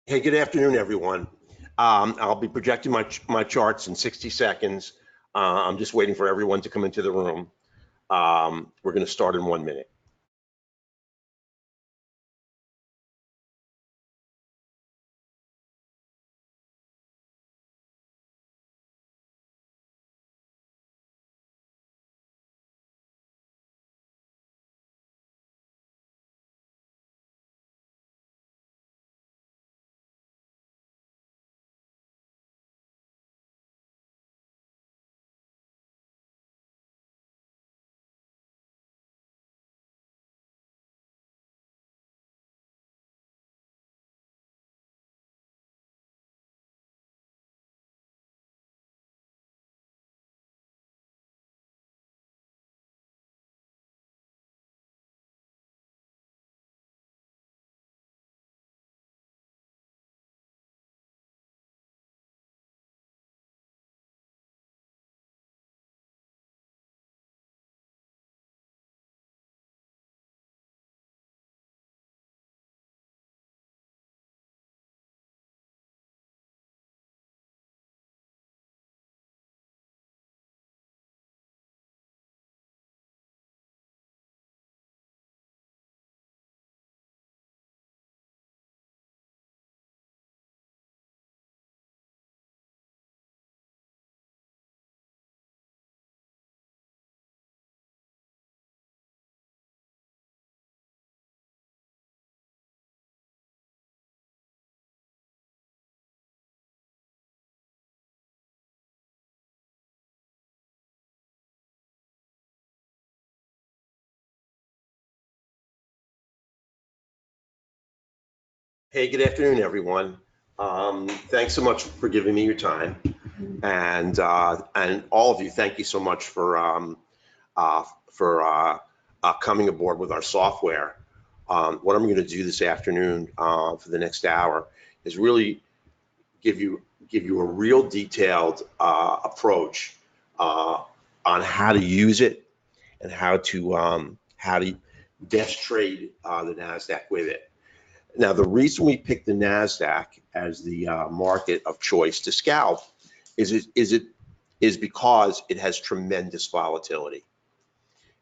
Hey, good afternoon, everyone. I'll be projecting my charts in 60 seconds. I'm just waiting for everyone to come into the room. We're going to start in 1 minute. Hey, good afternoon, everyone. Thanks so much for giving me your time, and all of you, thank you so much uh, for coming aboard with our software. What I'm going to do this afternoon for the next hour is really give you a real detailed approach uh, on how to use it and how to best trade the Nasdaq with it. Now, the reason we picked the Nasdaq as the market of choice to scalp is because it has tremendous volatility,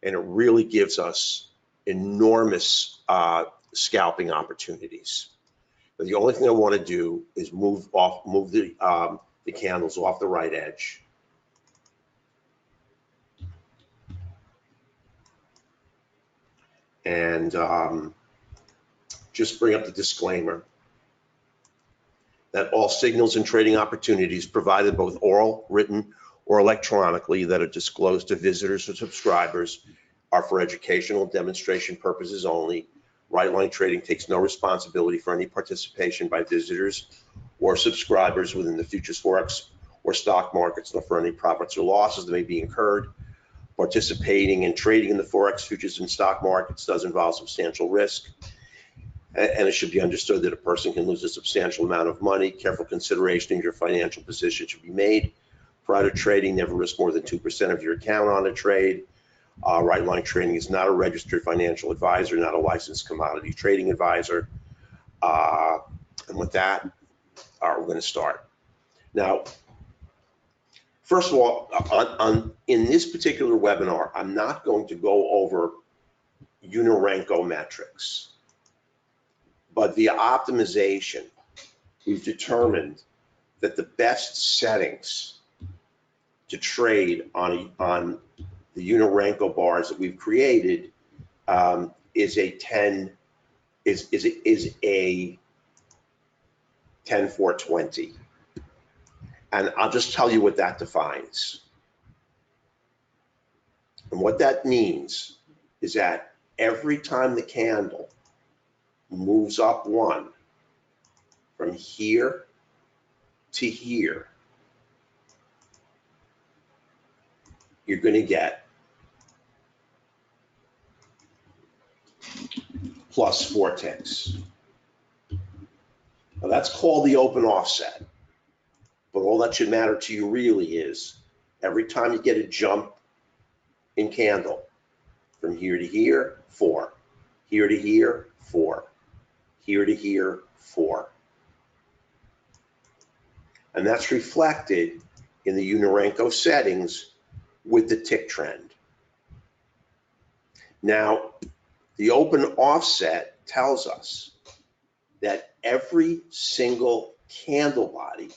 and it really gives us enormous scalping opportunities. But the only thing I want to do is move the candles off the right edge. And just bring up the disclaimer that all signals and trading opportunities provided both oral, written, or electronically that are disclosed to visitors or subscribers are for educational demonstration purposes only. Right Line Trading takes no responsibility for any participation by visitors or subscribers within the futures, forex, or stock markets, nor for any profits or losses that may be incurred. Participating and trading in the forex, futures, and stock markets does involve substantial risk, and it should be understood that a person can lose a substantial amount of money. Careful consideration of your financial position should be made prior to trading. Never risk more than 2% of your account on a trade. Right Line Trading is not a registered financial advisor, not a licensed commodity trading advisor. And with that, we're going to start. Now, first of all, in this particular webinar, I'm not going to go over Unirenko metrics, but via optimization, we've determined that the best settings to trade on the Unirenko bars that we've created is a 10-420, and I'll just tell you what that defines. And what that means is that every time the candle moves up one from here to here, you're going to get plus 4 ticks. Now that's called the open offset. But all that should matter to you really is every time you get a jump in candle from here to here, 4, here to here, 4, here to here, 4. And that's reflected in the Unorenco settings with the tick trend. Now, the open offset tells us that every single candle body,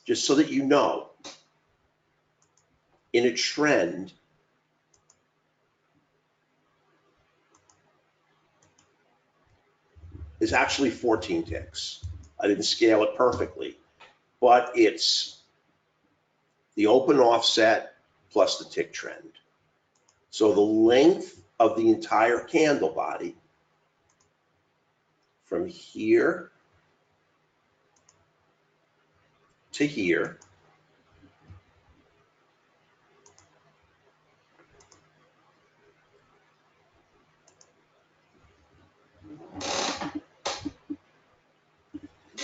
just so that you know, in a trend, is actually 14 ticks. I didn't scale it perfectly, but it's the open offset plus the tick trend. So the length of the entire candle body from here to here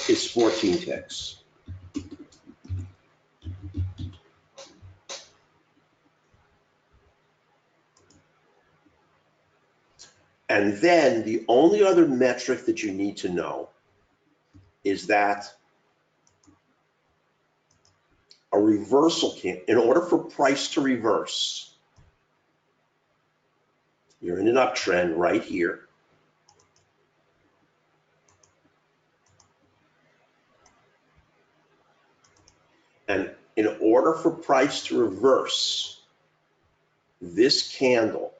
is 14 ticks. And then the only other metric that you need to know is that a reversal can, in order for price to reverse, you're in an uptrend right here. And in order for price to reverse, this candle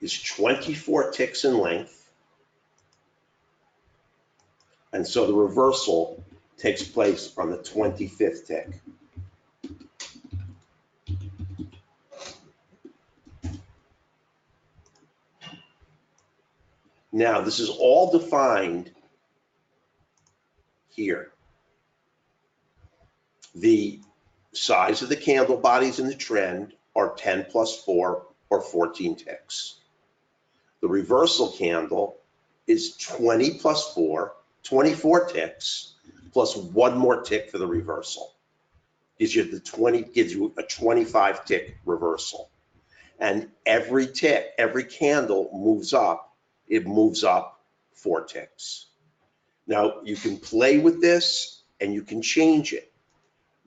is 24 ticks in length. And so the reversal takes place on the 25th tick. Now, this is all defined here. The size of the candle bodies in the trend are 10 plus 4 or 14 ticks. The reversal candle is 20 plus 4, 24 ticks, plus one more tick for the reversal. Gives you a 25 tick reversal. And every tick, every candle moves up, it moves up 4 ticks. Now, you can play with this and you can change it.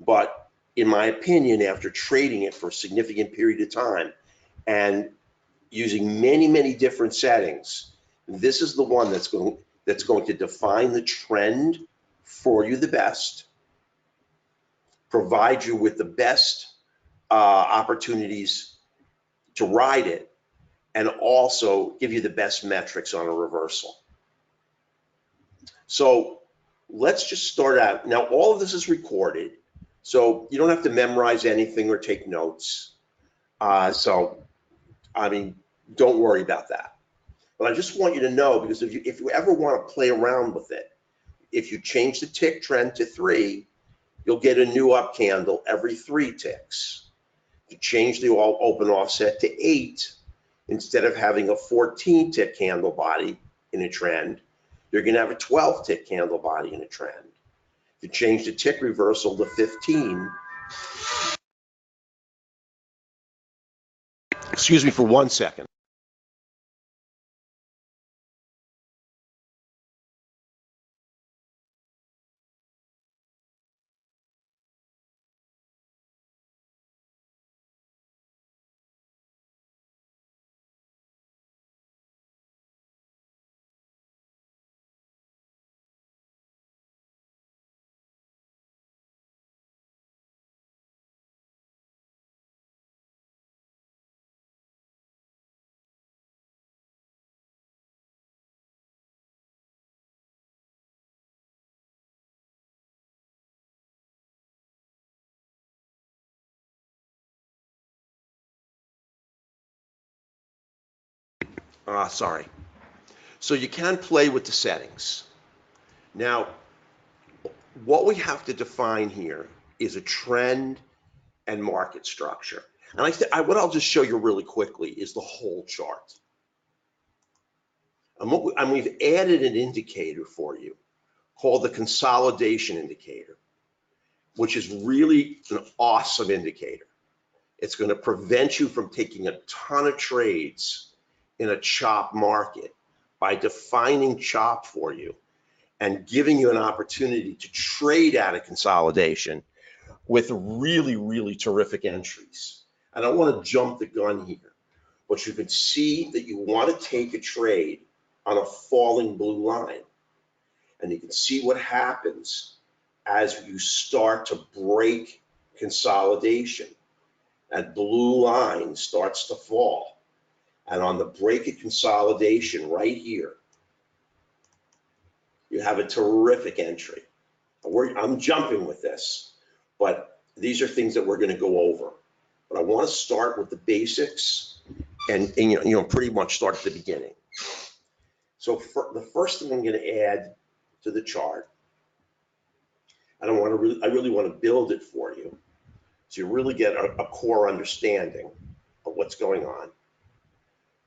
But in my opinion, after trading it for a significant period of time and using many, many different settings, this is the one that's going to define the trend for you the best, provide you with the best opportunities to ride it, and also give you the best metrics on a reversal. So let's just start out. Now, all of this is recorded, so you don't have to memorize anything or take notes. Don't worry about that. But I just want you to know, because if you ever want to play around with it, if you change the tick trend to 3, you'll get a new up candle every 3 ticks. If you change the open offset to 8, instead of having a 14 tick candle body in a trend, you're going to have a 12 tick candle body in a trend. If you change the tick reversal to 15, excuse me for 1 second. Sorry. So you can play with the settings. Now, what we have to define here is a trend and market structure. And what I'll just show you really quickly is the whole chart. And we've added an indicator for you called the consolidation indicator, which is really an awesome indicator. It's going to prevent you from taking a ton of trades in a chop market by defining chop for you and giving you an opportunity to trade out of consolidation with really, really terrific entries. I don't want to jump the gun here, but you can see that you want to take a trade on a falling blue line. And you can see what happens as you start to break consolidation. That blue line starts to fall. And on the break of consolidation right here, you have a terrific entry. I'm jumping with this, but these are things that we're going to go over. But I want to start with the basics and pretty much start at the beginning. So the first thing I'm going to add to the chart, I really want to build it for you, so you really get a core understanding of what's going on,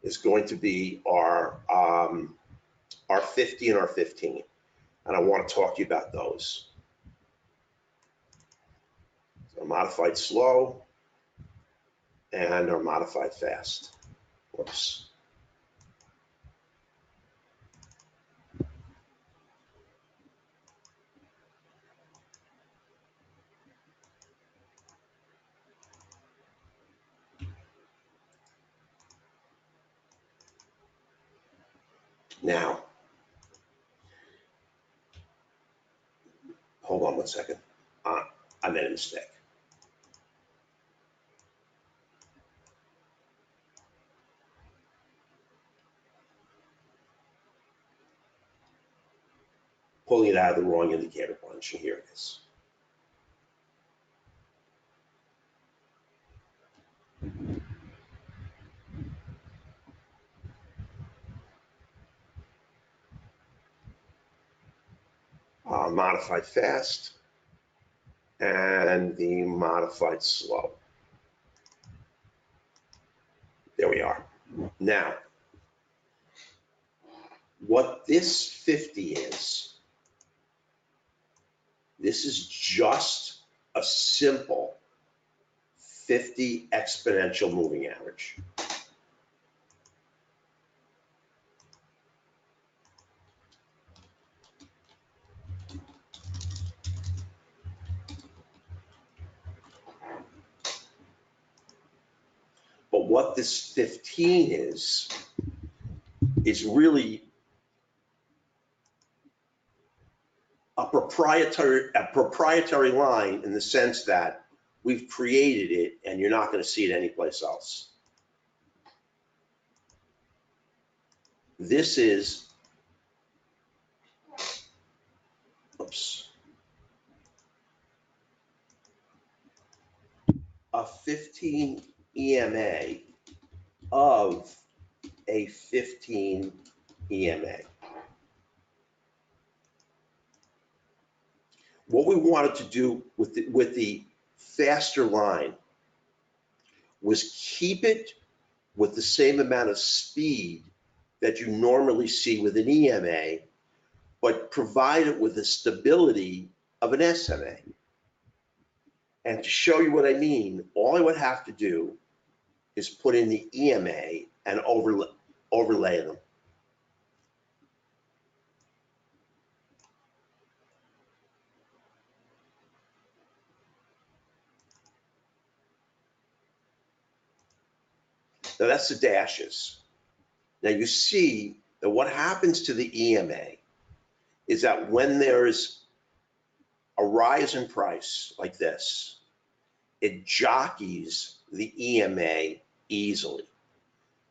is going to be our 50 and our 15. And I want to talk to you about those. So modified slow and our modified fast. Whoops. Now, hold on 1 second. I made a mistake. Pulling it out of the wrong indicator bunch, and here it is. Modified fast and the modified slow. There we are. Now, what this 50 is, this is just a simple 50 exponential moving average. But what this 15 is really a proprietary line, in the sense that we've created it and you're not going to see it anyplace else. This is, oops, a 15 EMA of a 15 EMA. What we wanted to do with the faster line was keep it with the same amount of speed that you normally see with an EMA, but provide it with the stability of an SMA. And to show you what I mean, all I would have to do is put in the EMA and overlay them. Now that's the dashes. Now you see that what happens to the EMA is that when there's a rise in price like this, it jockeys the EMA easily.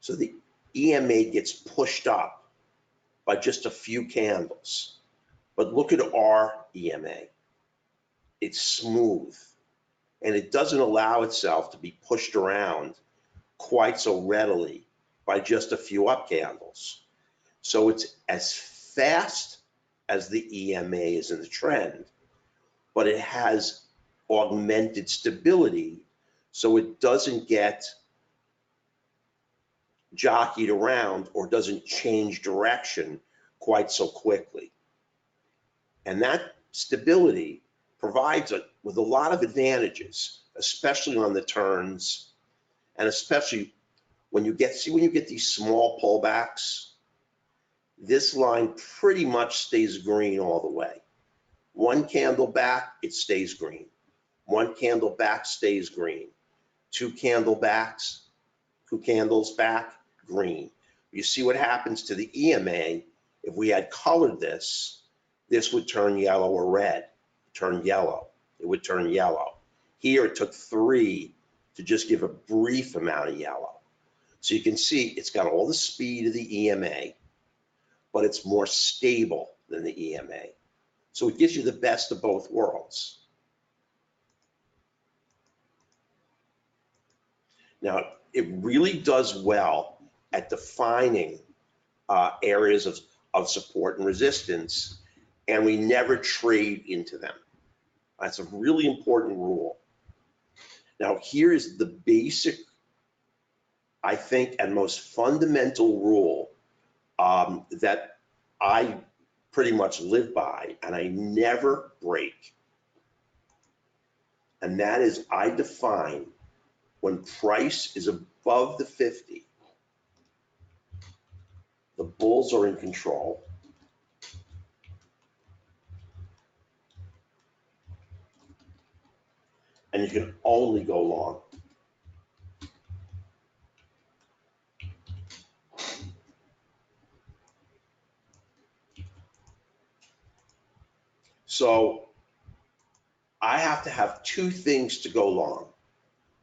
So the EMA gets pushed up by just a few candles. But look at our EMA. It's smooth, and it doesn't allow itself to be pushed around quite so readily by just a few up candles. So it's as fast as the EMA is in the trend, but it has augmented stability, so it doesn't get jockeyed around or doesn't change direction quite so quickly. And that stability provides it with a lot of advantages, especially on the turns, and especially when you get these small pullbacks. this line pretty much stays green all the way. One candle back, it stays green. One candle back stays green. Two candles back, green. You see what happens to the EMA. If we had colored this would turn yellow or red, turn yellow. It would turn yellow. Here it took 3 to just give a brief amount of yellow. So you can see it's got all the speed of the EMA, but it's more stable than the EMA. So it gives you the best of both worlds. Now, it really does well at defining areas of support and resistance, and we never trade into them. That's a really important rule. Now, here is the basic, I think, and most fundamental rule that I pretty much live by, and I never break. And that is, I define when price is above the 50, the bulls are in control. And you can only go long. So I have to have 2 things to go long.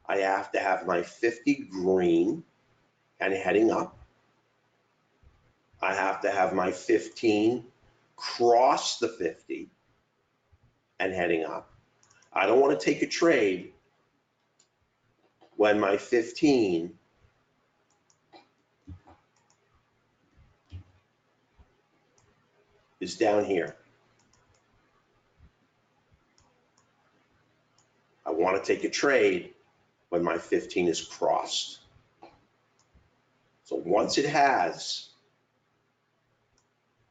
I have to have my 50 green and heading up. I have to have my 15 cross the 50 and heading up. I don't want to take a trade when my 15 is down here. I want to take a trade when my 15 is crossed. So once it has,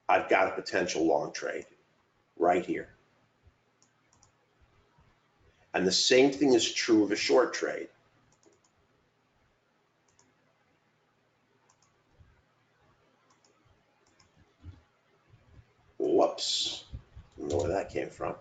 I've got a potential long trade right here. And the same thing is true of a short trade. Whoops, I don't know where that came from.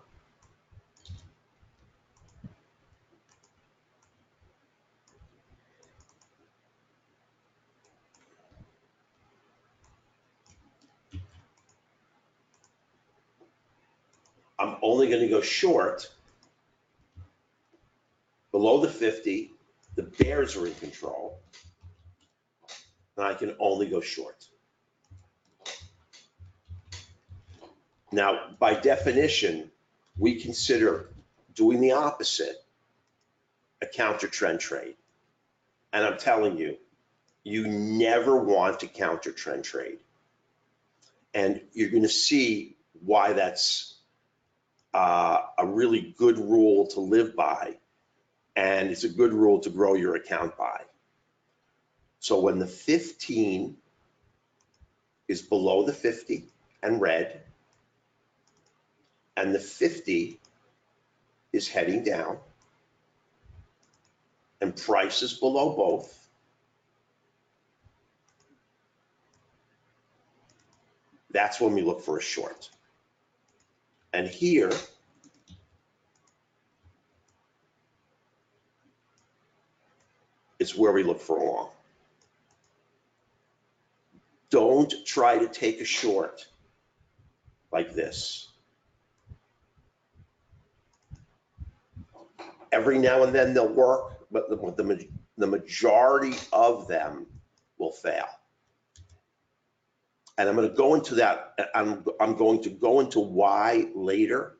I'm only going to go short below the 50. The bears are in control, and I can only go short. Now, by definition, we consider doing the opposite a counter trend trade. And I'm telling you, you never want to counter trend trade. And you're going to see why that's a really good rule to live by. And it's a good rule to grow your account by. So when the 15 is below the 50 and red, and the 50 is heading down, and price is below both, that's when we look for a short. And here, is where we look for a long. Don't try to take a short like this. Every now and then they'll work, but the majority of them will fail. And I'm going to go into that. I'm going to go into why later.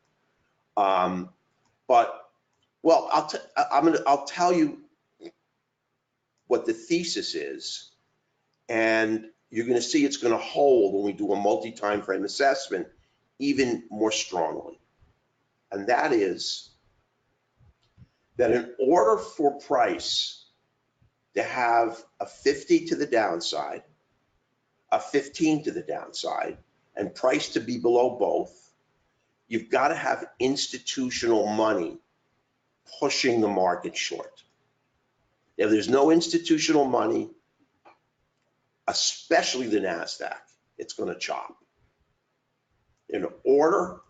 But well, I'll tell you what the thesis is, and you're going to see it's going to hold when we do a multi-time frame assessment even more strongly. And that is that in order for price to have a 50 to the downside, a 15 to the downside, and price to be below both, you've got to have institutional money pushing the market short. If there's no institutional money, especially the NASDAQ, it's going to chop. In order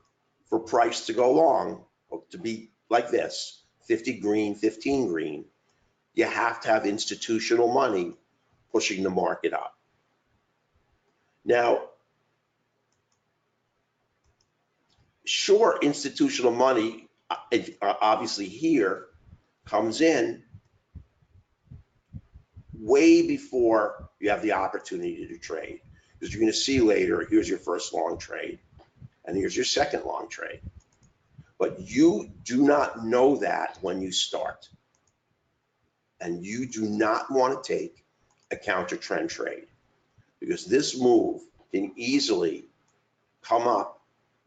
for price to go long, to be like this, 50 green, 15 green, you have to have institutional money pushing the market up. Now, sure, institutional money, obviously here, comes in way before you have the opportunity to trade. Because you're going to see later, here's your first long trade, and here's your second long trade. But you do not know that when you start. And you do not want to take a counter trend trade, because this move can easily come up.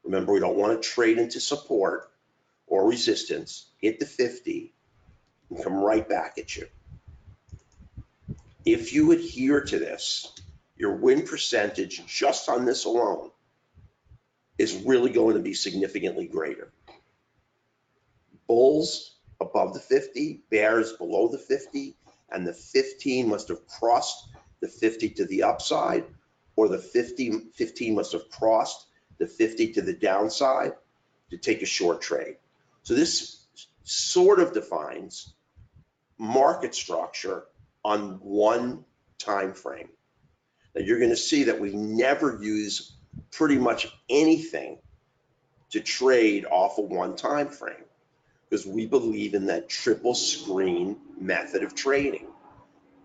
Remember, we don't want to trade into support or resistance, hit the 50, and come right back at you. If you adhere to this, your win percentage just on this alone is really going to be significantly greater. Bulls above the 50, bears below the 50, and the 15 must have crossed the 50 to the upside, or the 15 must have crossed the 50 to the downside to take a short trade. So this sort of defines market structure on one time frame. Now you're going to see that we never use pretty much anything to trade off of one time frame, because we believe in that triple screen method of trading.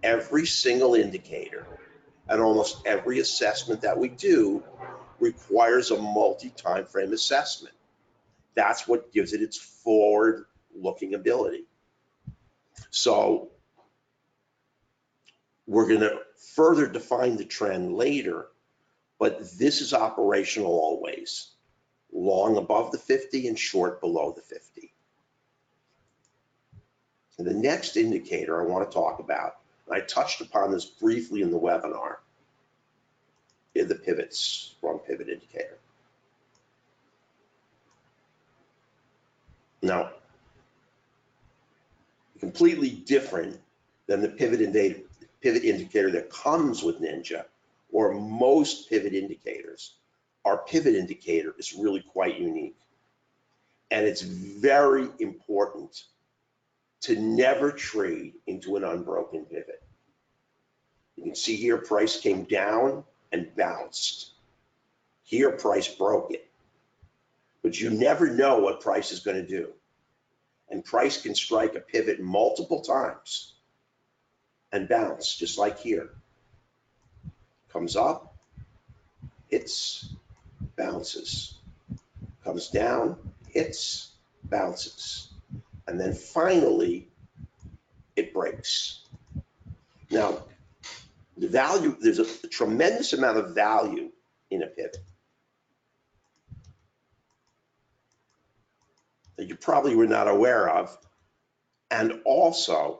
Every single indicator and almost every assessment that we do requires a multi-time frame assessment. That's what gives it its forward-looking ability. So we're going to further define the trend later, but this is operational always. Long above the 50 and short below the 50. And the next indicator I want to talk about, and I touched upon this briefly in the webinar, is the pivots, wrong pivot indicator. Now, completely different than the pivot indicator that comes with Ninja or most pivot indicators. Our pivot indicator is really quite unique. And it's very important to never trade into an unbroken pivot. You can see here price came down and bounced. Here price broke it. But you never know what price is going to do. And price can strike a pivot multiple times and bounce, just like here. Comes up, hits, bounces. Comes down, hits, bounces. And then finally, it breaks. Now, the value, there's a tremendous amount of value in a pivot that you probably were not aware of. And also,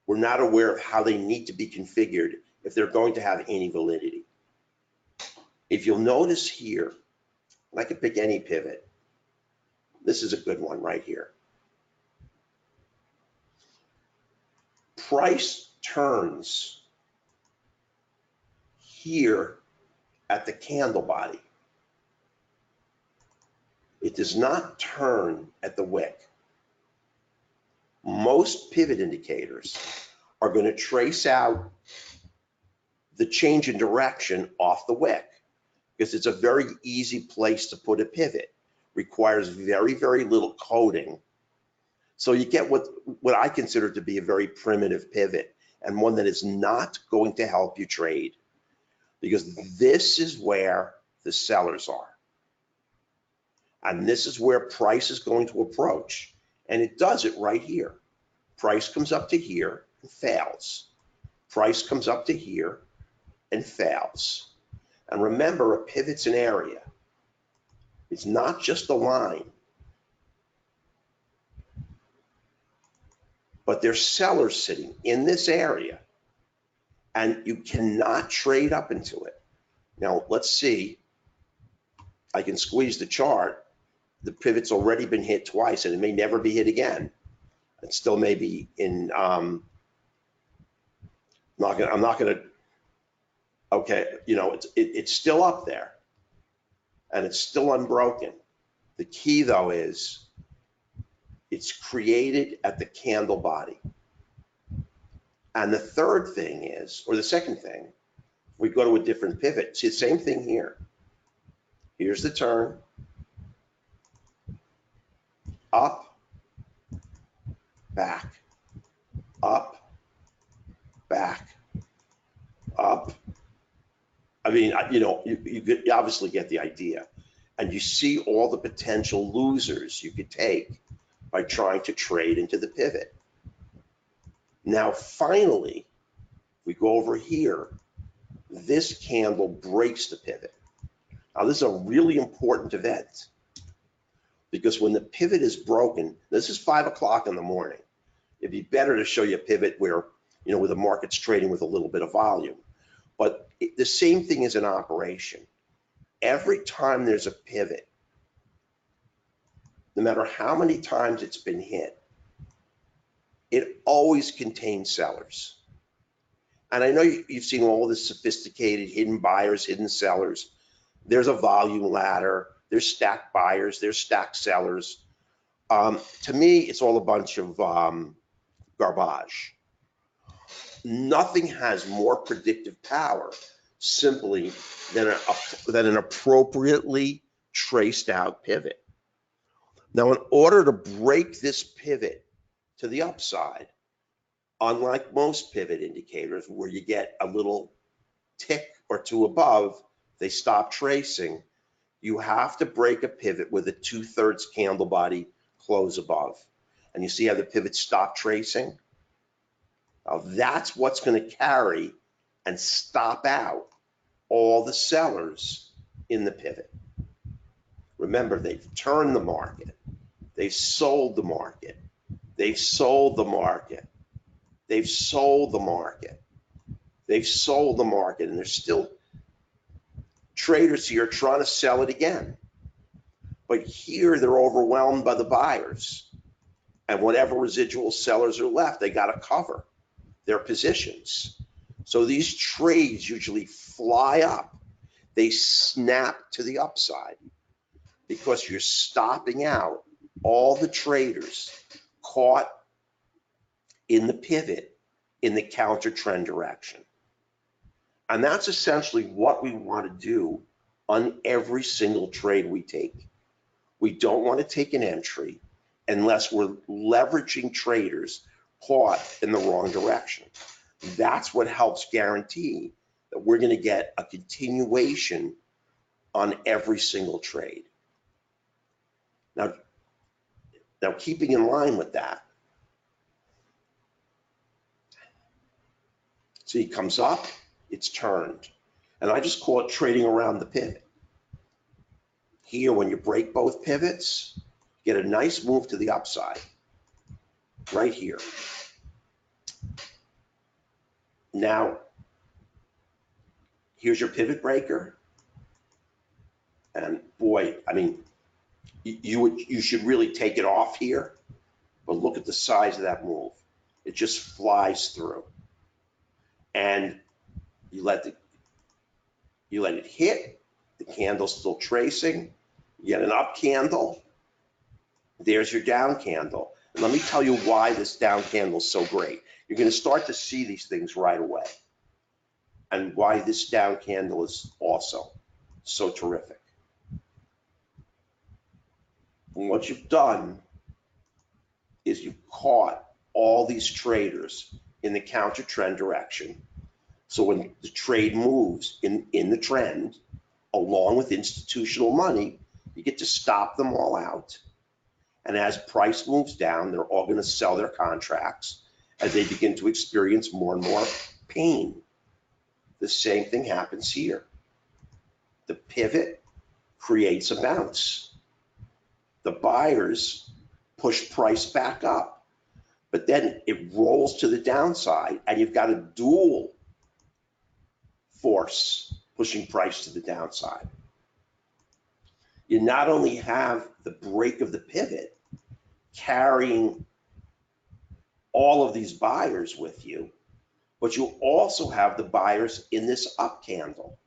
we're not aware of how they need to be configured if they're going to have any validity. If you'll notice here, and I can pick any pivot. This is a good one right here. Price turns here at the candle body. It does not turn at the wick. Most pivot indicators are going to trace out the change in direction off the wick, because it's a very easy place to put a pivot. Requires very, very little coding. So you get what I consider to be a very primitive pivot, and one that is not going to help you trade, because this is where the sellers are. And this is where price is going to approach. And it does it right here. Price comes up to here and fails. Price comes up to here and fails. And remember, a pivot's an area. It's not just a line. But there's sellers sitting in this area, and you cannot trade up into it. Now, let's see. I can squeeze the chart. The pivot's already been hit twice, and it may never be hit again. It still may be in, I'm not gonna Okay, it's still up there and it's still unbroken. The key though is it's created at the candle body. And the third thing is, or the second thing, we go to a different pivot. See the same thing here. Here's the turn, up, back, up, back, up. I mean, you obviously get the idea. And you see all the potential losers you could take by trying to trade into the pivot. Now, finally, we go over here. This candle breaks the pivot. Now, this is a really important event because when the pivot is broken, this is 5 o'clock in the morning. It'd be better to show you a pivot where, where the market's trading with a little bit of volume. But the same thing is in operation. Every time there's a pivot, no matter how many times it's been hit, it always contains sellers. And I know you've seen all this sophisticated hidden buyers, hidden sellers. There's a volume ladder. There's stacked buyers. There's stacked sellers. To me, it's all a bunch of garbage. Nothing has more predictive power simply than an appropriately traced out pivot. Now, in order to break this pivot to the upside, unlike most pivot indicators where you get a little tick or two above, they stop tracing, you have to break a pivot with a 2/3 candle body close above. And you see how the pivot stopped tracing? Now that's what's going to carry and stop out all the sellers in the pivot. Remember, they've turned the market. They've sold the market. They've sold the market. They've sold the market. They've sold the market, and there's still traders here trying to sell it again. But here they're overwhelmed by the buyers. And whatever residual sellers are left, they got to cover their positions. So these trades usually fly up. They snap to the upside because you're stopping out all the traders caught in the pivot in the counter trend direction. And that's essentially what we want to do on every single trade we take. We don't want to take an entry unless we're leveraging traders caught in the wrong direction. That's what helps guarantee that we're going to get a continuation on every single trade. Now keeping in line with that, see, it comes up, it's turned. And I just call it trading around the pivot. Here, when you break both pivots, get a nice move to the upside, right here. Now, here's your pivot breaker. And boy, I mean, you should really take it off here, but look at the size of that move. It just flies through. And you let it hit, the candle's still tracing, you get an up candle, there's your down candle. And let me tell you why this down candle is so great. You're going to start to see these things right away, and why this down candle is also so terrific. And what you've done is you've caught all these traders in the counter trend direction. So when the trade moves in the trend, along with institutional money, you get to stop them all out. And as price moves down, they're all going to sell their contracts as they begin to experience more and more pain. The same thing happens here. The pivot creates a bounce. The buyers push price back up, but then it rolls to the downside, and you've got a dual force pushing price to the downside. You not only have the break of the pivot carrying all of these buyers with you, but you also have the buyers in this up candle.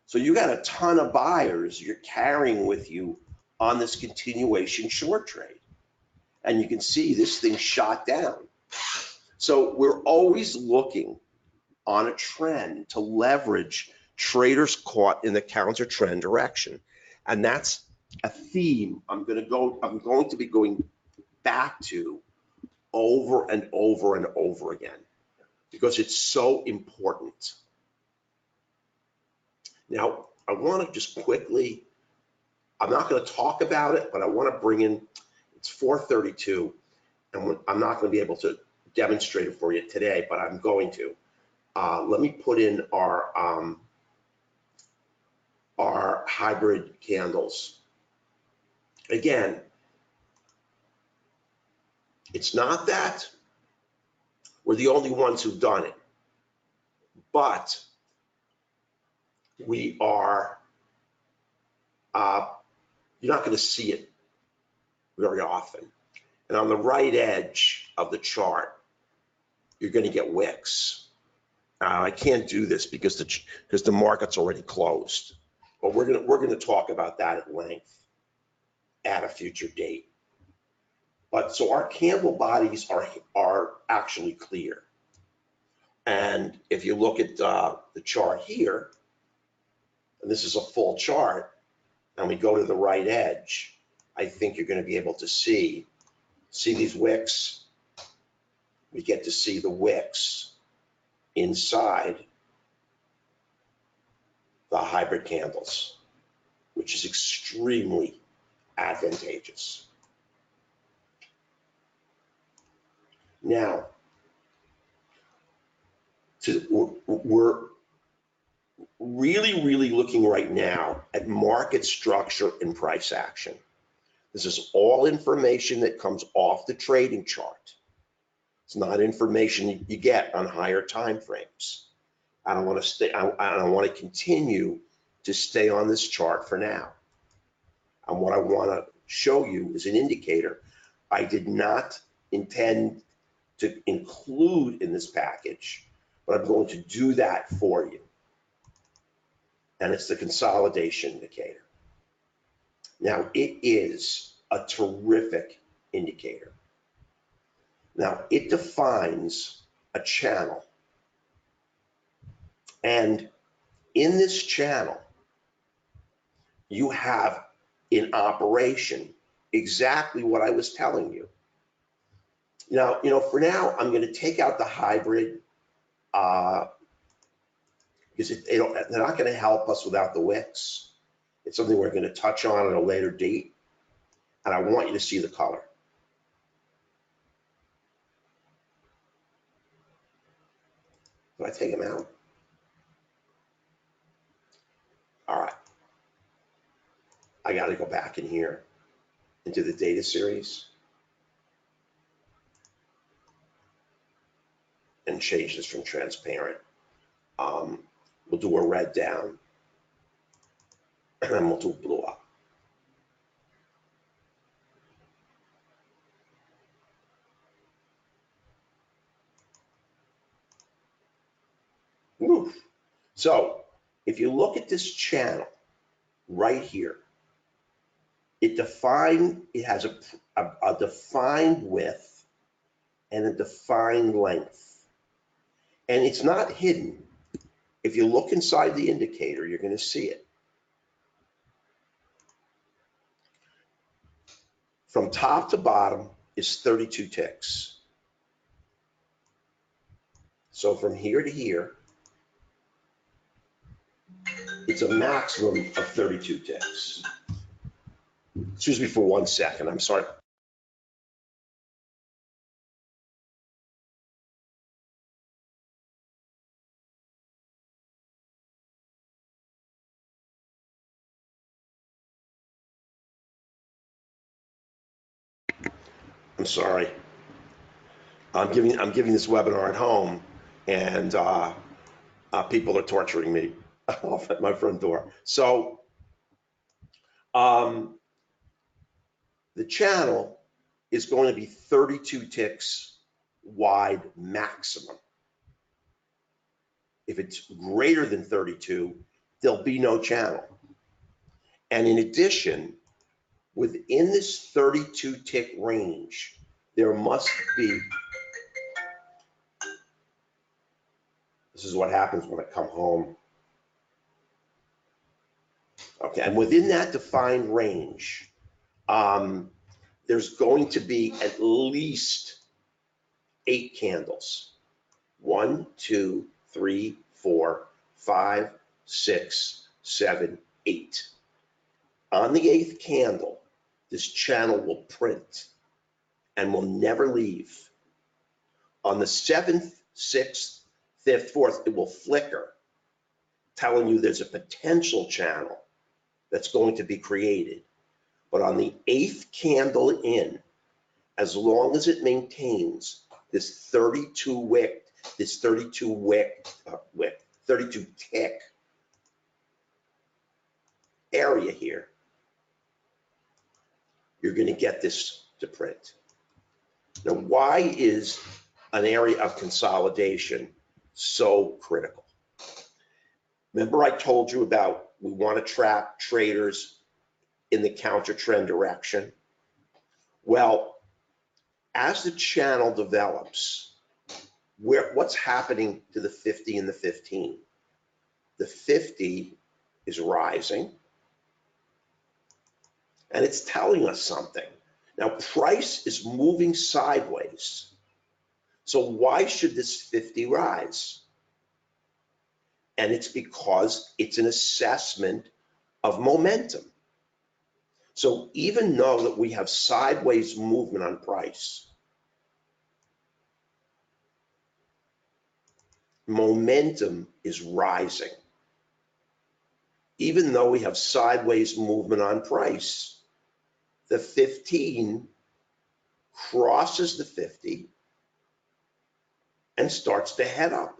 So you got a ton of buyers you're carrying with you on this continuation short trade. And you can see this thing shot down. So we're always looking on a trend to leverage traders caught in the counter trend direction. And that's a theme I'm going to be going back to over and over and over again because it's so important. Now, I want to just quickly, I'm not going to talk about it, but I want to bring in, it's 4:32, and I'm not going to be able to demonstrate it for you today, but I'm going to. Let me put in our hybrid candles. Again, it's not that we're the only ones who've done it, but we are, you're not going to see it very often. And on the right edge of the chart, you're going to get wicks. I can't do this because the market's already closed, but we're going to talk about that at length at a future date. But so our candle bodies are actually clear. And if you look at the chart here, and this is a full chart, and we go to the right edge, I think you're going to be able to see these wicks. We get to see the wicks inside the hybrid candles, which is extremely advantageous. Now, we're really looking right now at market structure and price action. This is all information that comes off the trading chart. It's not information you get on higher time frames. I don't want to continue to stay on this chart for now. And what I want to show you is an indicator I did not intend to include in this package, but I'm going to do that for you. And it's the consolidation indicator. Now, it is a terrific indicator. Now, it defines a channel. And in this channel, you have in operation exactly what I was telling you. Now, for now, I'm going to take out the hybrid because they're not going to help us without the wicks. It's something we're going to touch on at a later date. And I want you to see the color. Did I take them out? All right. I got to go back in here into the data series and change this from transparent. We'll do a red down and then we'll do blue up. Woo. So if you look at this channel right here, it has a defined width and a defined length. And it's not hidden. If you look inside the indicator, you're going to see it. From top to bottom is 32 ticks. So from here to here, it's a maximum of 32 ticks. Excuse me for 1 second, I'm sorry. I'm sorry. I'm giving this webinar at home, and people are torturing me off at my front door. So the channel is going to be 32 ticks wide maximum. If it's greater than 32, there'll be no channel. And in addition, within this 32 tick range, there must be, this is what happens when I come home. Okay, and within that defined range, there's going to be at least 8 candles. 1, 2, 3, 4, 5, 6, 7, 8. On the 8th candle, this channel will print and will never leave. On the 7th, 6th, 5th, 4th, it will flicker, telling you there's a potential channel that's going to be created. But on the 8th candle in, as long as it maintains this 32 tick area here, you're going to get this to print. Now, why is an area of consolidation so critical? Remember I told you about we want to trap traders in the counter trend direction? Well, as the channel develops, what's happening to the 50 and the 15? The 50 is rising, and it's telling us something. Now, price is moving sideways. So why should this 50 rise? And it's because it's an assessment of momentum. So even though that we have sideways movement on price, momentum is rising. Even though we have sideways movement on price, the 15 crosses the 50 and starts to head up.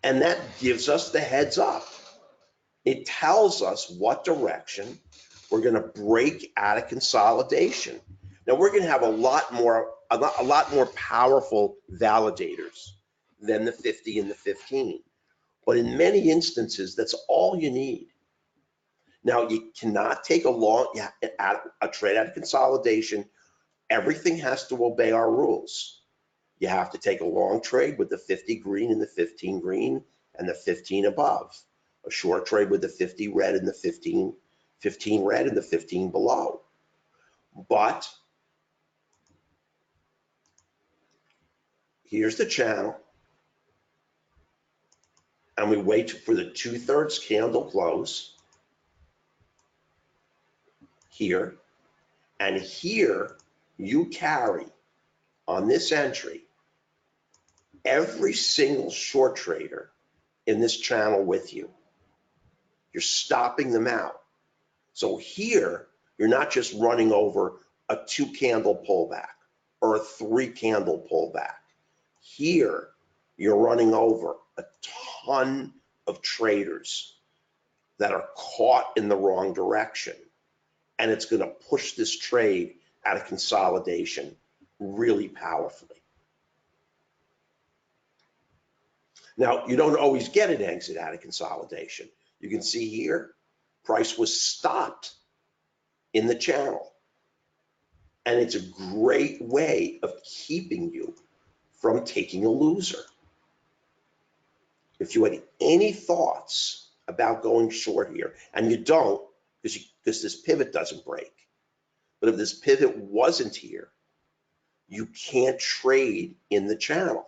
And that gives us the heads up. It tells us what direction we're going to break out of consolidation. Now we're going to have a lot more powerful validators than the 50 and the 15. But in many instances, that's all you need. Now you cannot take a trade out of consolidation. Everything has to obey our rules. You have to take a long trade with the 50 green and the 15 green and the 15 above. A short trade with the 50 red and the 15 red and the 15 below. But here's the channel. And we wait for the 2/3 candle close here. And here you carry on this entry every single short trader in this channel with you. You're stopping them out. So here, you're not just running over a 2-candle pullback or a 3-candle pullback. Here, you're running over a ton of traders that are caught in the wrong direction. And it's going to push this trade out of consolidation really powerfully. Now, you don't always get an exit out of consolidation. You can see here, price was stopped in the channel. And it's a great way of keeping you from taking a loser. If you had any thoughts about going short here, and you don't, because this pivot doesn't break, but if this pivot wasn't here, you can't trade in the channel.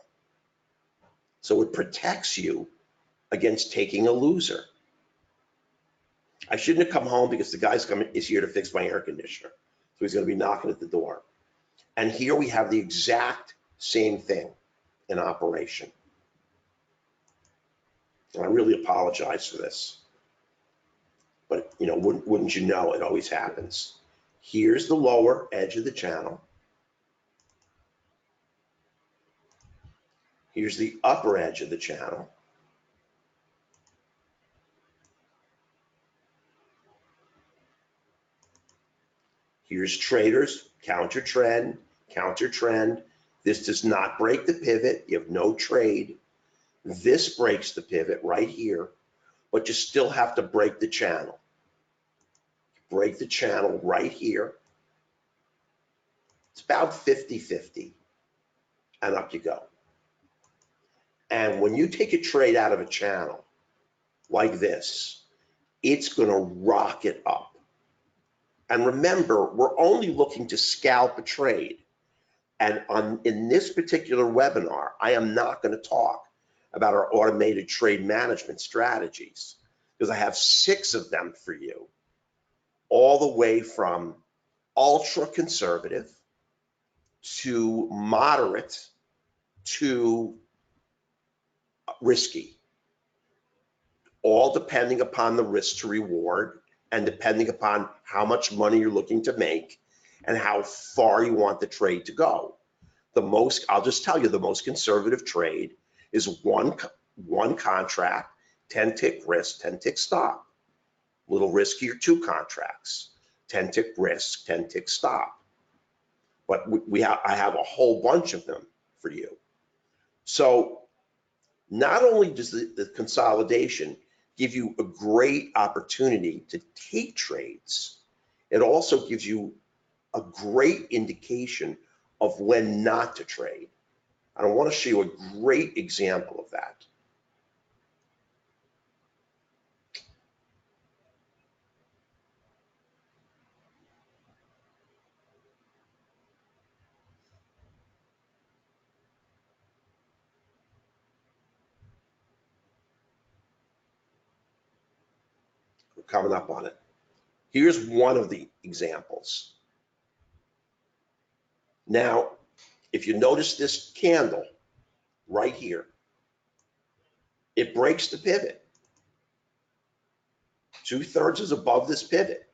So it protects you against taking a loser. I shouldn't have come home because the guy's is here to fix my air conditioner. So he's going to be knocking at the door. And here we have the exact same thing in operation. And I really apologize for this. But you know, wouldn't you know, it always happens. Here's the lower edge of the channel. Here's the upper edge of the channel. Here's traders, counter trend, counter trend. This does not break the pivot. You have no trade. This breaks the pivot right here, but you still have to break the channel. Break the channel right here. It's about 50-50, and up you go. And when you take a trade out of a channel like this, it's going to rocket up. And remember, we're only looking to scalp a trade. And in this particular webinar, I am not going to talk about our automated trade management strategies, because I have 6 of them for you, all the way from ultra conservative to moderate to risky, all depending upon the risk to reward and depending upon how much money you're looking to make and how far you want the trade to go. I'll just tell you, the most conservative trade is one contract, 10 tick risk, 10 tick stop. A little riskier, 2 contracts, 10 tick risk, 10 tick stop. But I have a whole bunch of them for you. So not only does the consolidation give you a great opportunity to take trades, it also gives you a great indication of when not to trade. And I want to show you a great example of that. We're coming up on it. Here's one of the examples. Now, if you notice this candle right here, it breaks the pivot. 2/3 is above this pivot.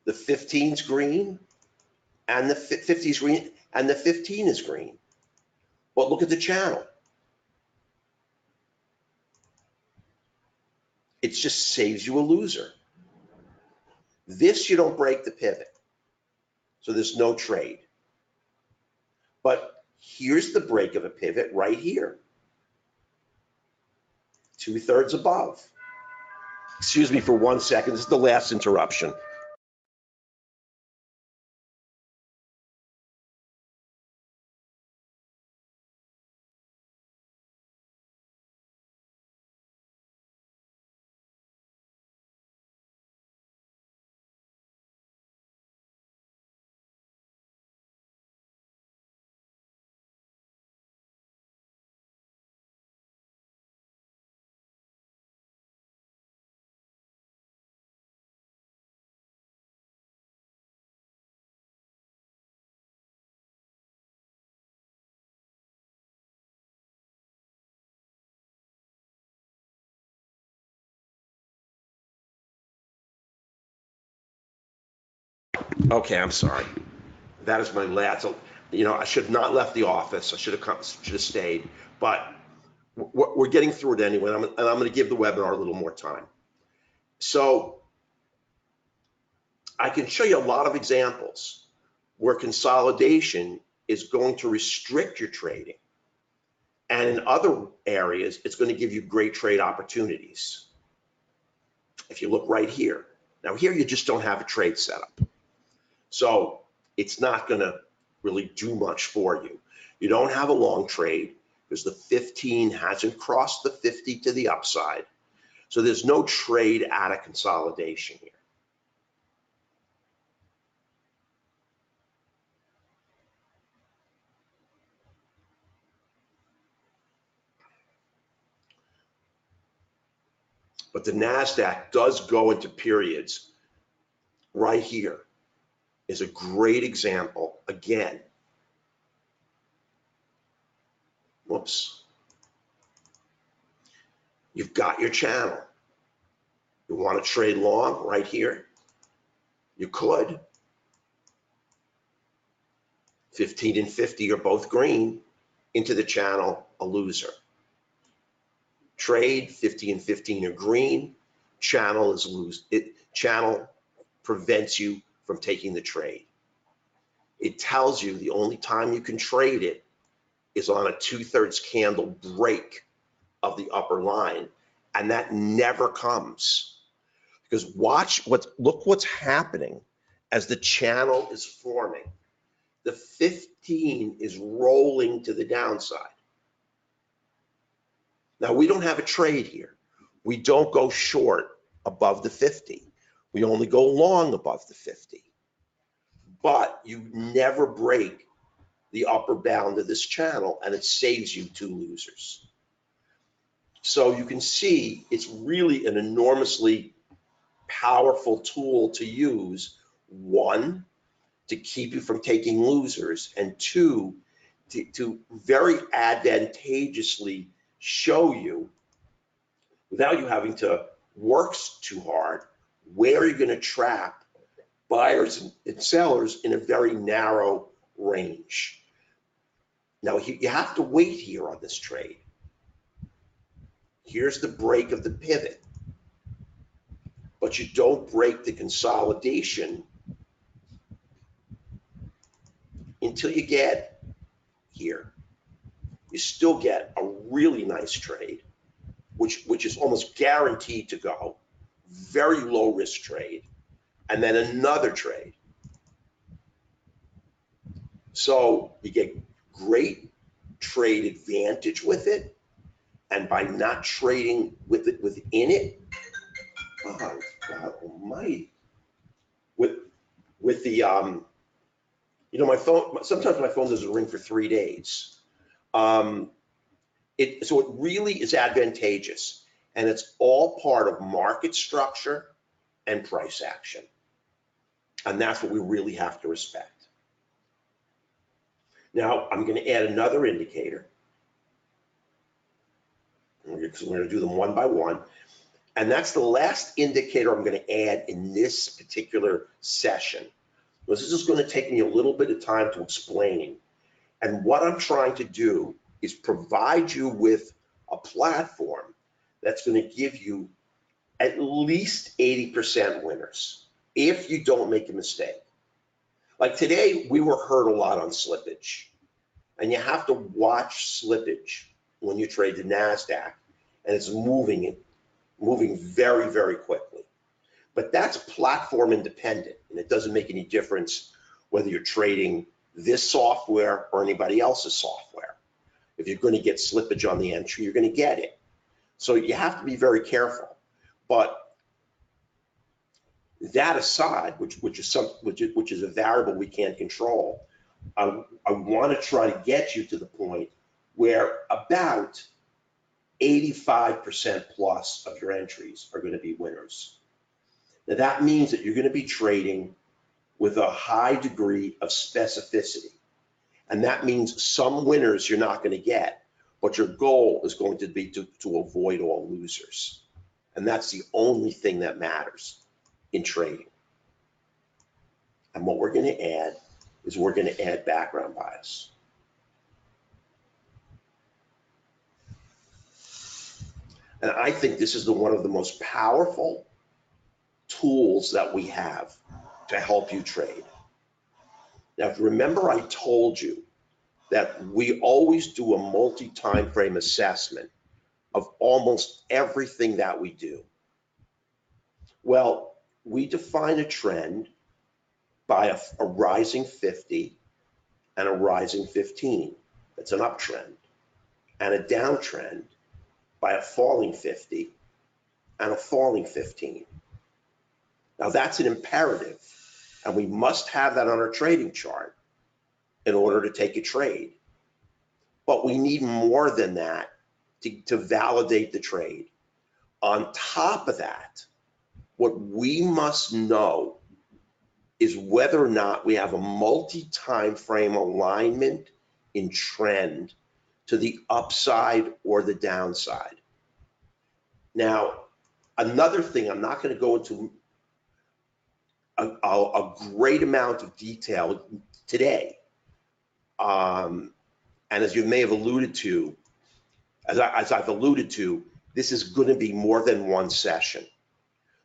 The 15's green and the 50's green and the 15 is green. But look at the channel. It just saves you a loser. This, you don't break the pivot. So there's no trade. But here's the break of a pivot right here. 2/3 above. Excuse me for 1 second. This is the last interruption. Okay, I'm sorry. That is my last. I should have not left the office. I should have stayed. But we're getting through it anyway, and I'm going to give the webinar a little more time. So I can show you a lot of examples where consolidation is going to restrict your trading. And in other areas, it's going to give you great trade opportunities. If you look right here. Now here you just don't have a trade setup. So it's not going to really do much for you. You don't have a long trade because the 15 hasn't crossed the 50 to the upside. So there's no trade out of consolidation here. But the NASDAQ does go into periods. Right here is a great example. Again, whoops. You've got your channel. You want to trade long right here? You could. 15 and 50 are both green. Into the channel, a loser. Trade, 50 and 15 are green. Channel is lose. Channel prevents you from taking the trade. It tells you the only time you can trade it is on a 2/3 candle break of the upper line, and that never comes. Because look what's happening as the channel is forming. The 15 is rolling to the downside. Now, we don't have a trade here. We don't go short above the 50. We only go long above the 50. But you never break the upper bound of this channel, and it saves you 2 losers. So you can see it's really an enormously powerful tool to use. 1, to keep you from taking losers, and 2, to very advantageously show you, without you having to work too hard, where you're going to trap buyers and sellers in a very narrow range. Now, you have to wait here on this trade. Here's the break of the pivot, but you don't break the consolidation until you get here. You still get a really nice trade, which is almost guaranteed to go, very low risk trade, and then another trade. So you get great trade advantage with it, and by not trading with it within it, oh God almighty, with the my phone, sometimes my phone doesn't ring for 3 days. So it really is advantageous, and it's all part of market structure and price action. And that's what we really have to respect. Now, I'm going to add another indicator, because we're going to do them one by one. And that's the last indicator I'm going to add in this particular session. This is just going to take me a little bit of time to explain. And what I'm trying to do is provide you with a platform that's going to give you at least 80% winners if you don't make a mistake. Like today, we were hurt a lot on slippage, and you have to watch slippage when you trade the NASDAQ, and it's moving very, very quickly. But that's platform independent, and it doesn't make any difference whether you're trading this software or anybody else's software. If you're going to get slippage on the entry, you're going to get it. So you have to be very careful. But that aside, which is a variable we can't control, I want to try to get you to the point where about 85% plus of your entries are going to be winners. Now that means that you're going to be trading with a high degree of specificity. And that means some winners you're not going to get, but your goal is going to be to avoid all losers. And that's the only thing that matters in trading. And what we're going to add is we're going to add background bias. And I think this is one of the most powerful tools that we have to help you trade. Now, if you remember, I told you that we always do a multi-time frame assessment of almost everything that we do. Well, we define a trend by a rising 50 and a rising 15. That's an uptrend. And a downtrend by a falling 50 and a falling 15. Now that's an imperative, and we must have that on our trading chart in order to take a trade. But we need more than that to validate the trade. On top of that, what we must know is whether or not we have a multi-time frame alignment in trend to the upside or the downside. Now, another thing, I'm not going to go into a great amount of detail today. And as you may have alluded to, as I've alluded to, this is going to be more than one session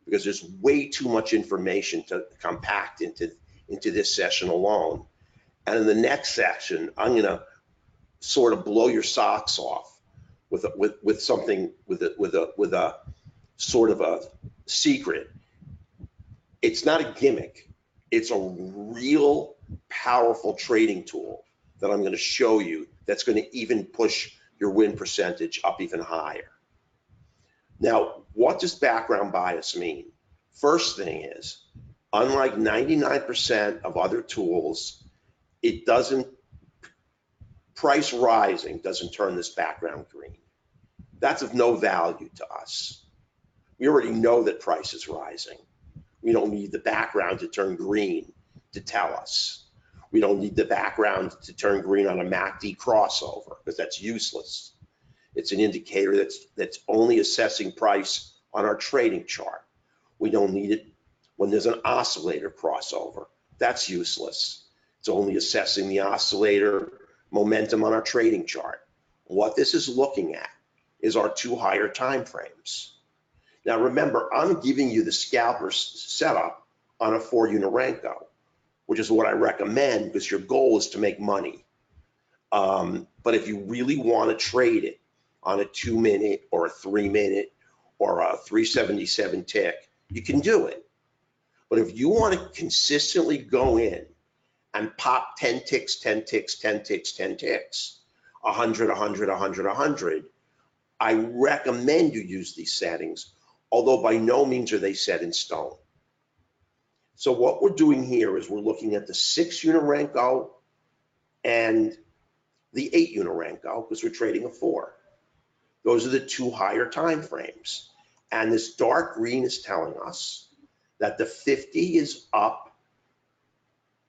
because there's way too much information to compact into this session alone. And in the next session, I'm going to sort of blow your socks off with something with a sort of a secret. It's not a gimmick. It's a real powerful trading tool that I'm going to show you that's going to even push your win percentage up even higher. Now, what does background bias mean? First thing is, unlike 99% of other tools, it doesn't, price rising doesn't turn this background green. That's of no value to us. We already know that price is rising. We don't need the background to turn green to tell us. We don't need the background to turn green on a MACD crossover because that's useless. It's an indicator that's only assessing price on our trading chart. We don't need it when there's an oscillator crossover. That's useless. It's only assessing the oscillator momentum on our trading chart. What this is looking at is our 2 higher time frames. Now remember, I'm giving you the scalper setup on a 4-unit Renko, which is what I recommend because your goal is to make money. But if you really want to trade it on a 2-minute or a 3-minute or a 377 tick, you can do it. But if you want to consistently go in and pop 10 ticks, 10 ticks, 10 ticks, 10 ticks, 100, 100, 100, 100, I recommend you use these settings, although by no means are they set in stone. So what we're doing here is we're looking at the 6-unit Renko and the 8-unit Renko because we're trading a 4. Those are the 2 higher time frames. And this dark green is telling us that the 50 is up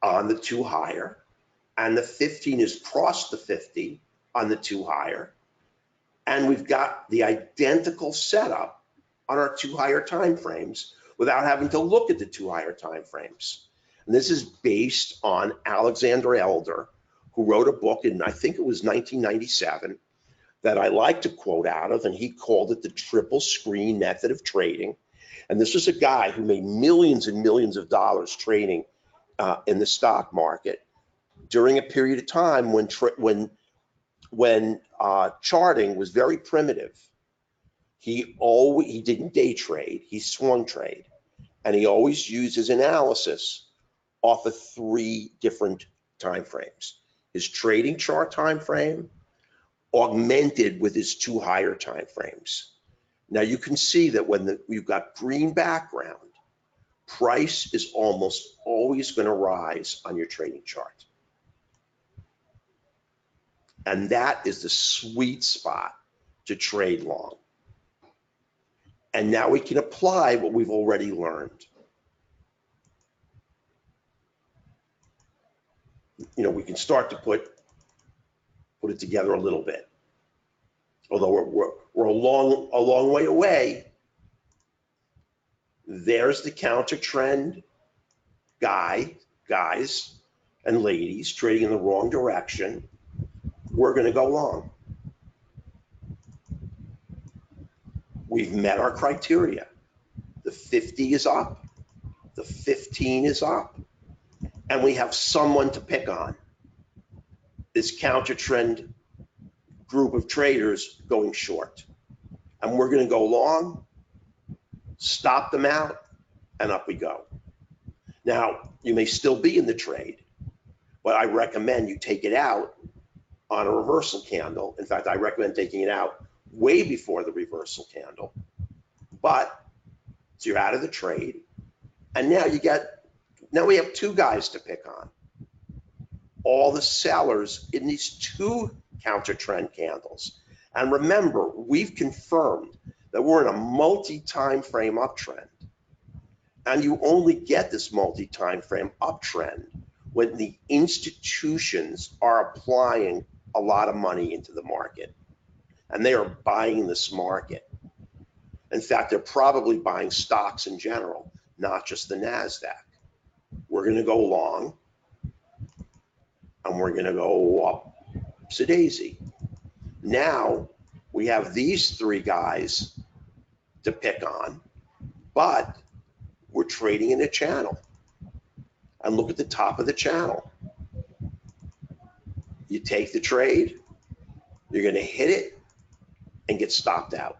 on the 2 higher and the 15 is crossed the 50 on the 2 higher. And we've got the identical setup on our 2 higher time frames without having to look at the 2 higher time frames. And this is based on Alexander Elder, who wrote a book in, I think it was 1997, that I like to quote out of, and he called it the triple screen method of trading. And this was a guy who made millions and millions of dollars trading in the stock market during a period of time when charting was very primitive. He didn't day trade, he swung trade, and he always used his analysis off of 3 different time frames. His trading chart time frame augmented with his 2 higher time frames. Now you can see that when you've got green background, price is almost always going to rise on your trading chart. And that is the sweet spot to trade long. And now we can apply what we've already learned. You know, we can start to put it together a little bit. Although we're a long way away. There's the counter trend guys and ladies trading in the wrong direction. We're going to go long. We've met our criteria. The 50 is up, the 15 is up, and we have someone to pick on. This counter trend group of traders going short. And we're going to go long, stop them out, and up we go. Now, you may still be in the trade, but I recommend you take it out on a reversal candle. In fact, I recommend taking it out way before the reversal candle. But so you're out of the trade, and now we have 2 guys to pick on. All the sellers in these 2 counter trend candles. And remember, we've confirmed that we're in a multi-time frame uptrend. And you only get this multi-time frame uptrend when the institutions are applying a lot of money into the market. And they are buying this market. In fact, they're probably buying stocks in general, not just the NASDAQ. We're going to go long, and we're going to go up daisy. Now we have these 3 guys to pick on, but we're trading in a channel. And look at the top of the channel. You take the trade, You're going to hit it and get stopped out.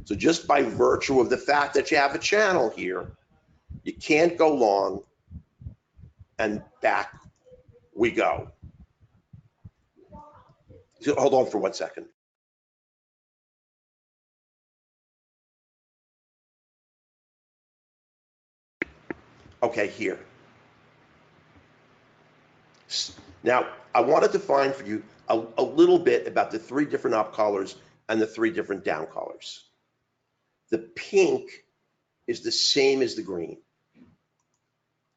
So just by virtue of the fact that you have a channel here, you can't go long, and back we go. So hold on for 1 second. Okay, here. Now, I want to define for you a little bit about the 3 different up colors and the 3 different down colors. The pink is the same as the green.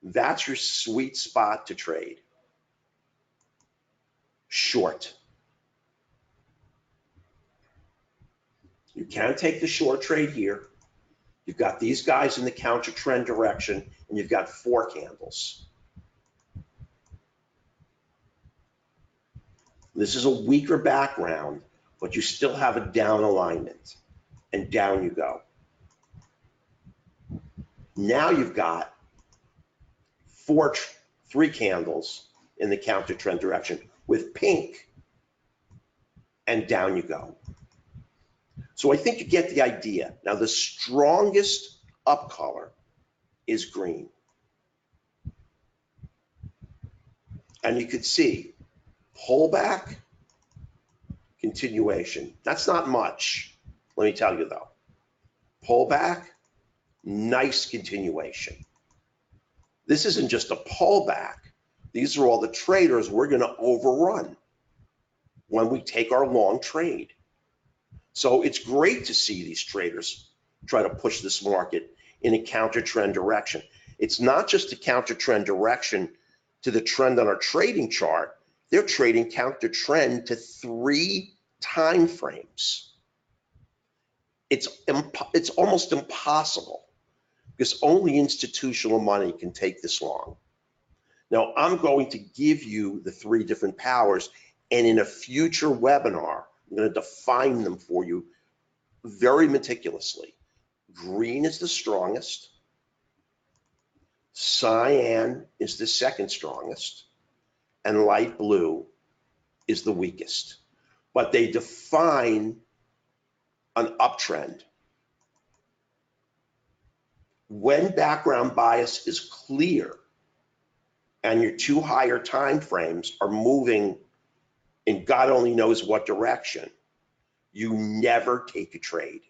That's your sweet spot to trade. Short. You can take the short trade here. You've got these guys in the counter trend direction, and you've got 4 candles. This is a weaker background, but you still have a down alignment, and down you go. Now you've got 3 candles in the counter trend direction with pink, and down you go. So I think you get the idea. Now the strongest up color is green. And you could see pullback, continuation. That's not much, let me tell you though. Pullback, nice continuation. This isn't just a pullback. These are all the traders we're going to overrun when we take our long trade. So it's great to see these traders try to push this market in a counter trend direction. It's not just a counter trend direction to the trend on our trading chart. They're trading counter trend to 3 time frames. It's almost impossible because only institutional money can take this long. Now, I'm going to give you the 3 different powers, and in a future webinar, I'm going to define them for you very meticulously. Green is the strongest. Cyan is the second strongest. And light blue is the weakest. But they define an uptrend. When background bias is clear and your 2 higher time frames are moving in God only knows what direction, you never take a trade.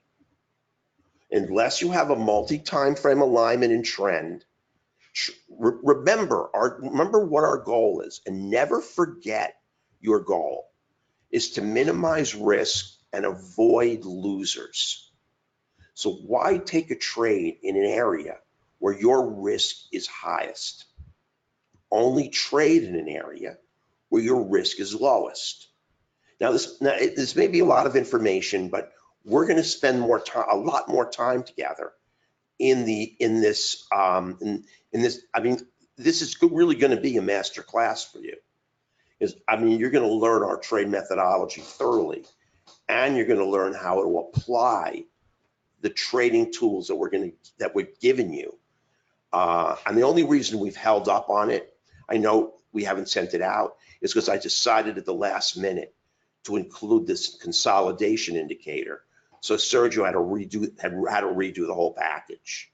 Unless you have a multi-time frame alignment and trend. Remember what our goal is, and never forget your goal is to minimize risk and avoid losers. So why take a trade in an area where your risk is highest? Only trade in an area where your risk is lowest. Now this may be a lot of information, but we're going to spend a lot more time together in this. I mean, this is really going to be a master class for you. You're going to learn our trade methodology thoroughly, and you're going to learn how to apply the trading tools that we've given you. And the only reason we've held up on it, I know we haven't sent it out, is because I decided at the last minute to include this consolidation indicator. So Sergio had to redo the whole package.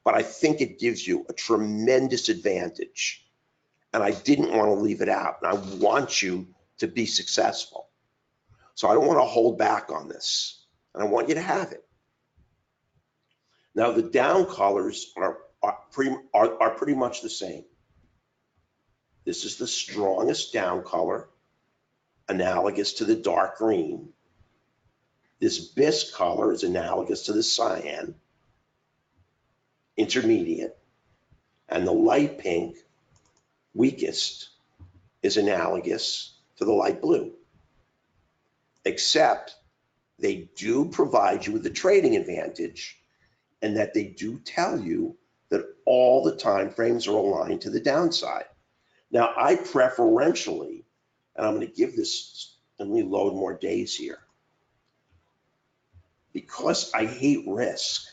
But I think it gives you a tremendous advantage. And I didn't want to leave it out. And I want you to be successful. So I don't want to hold back on this. And I want you to have it. Now the down colors are pretty much the same. This is the strongest down color, analogous to the dark green. This bisque color is analogous to the cyan, intermediate, and the light pink, weakest, is analogous to the light blue, except they do provide you with a trading advantage, and that they do tell you that all the time frames are aligned to the downside. Now, I preferentially, and I'm going to give this, let me load more days here, because I hate risk,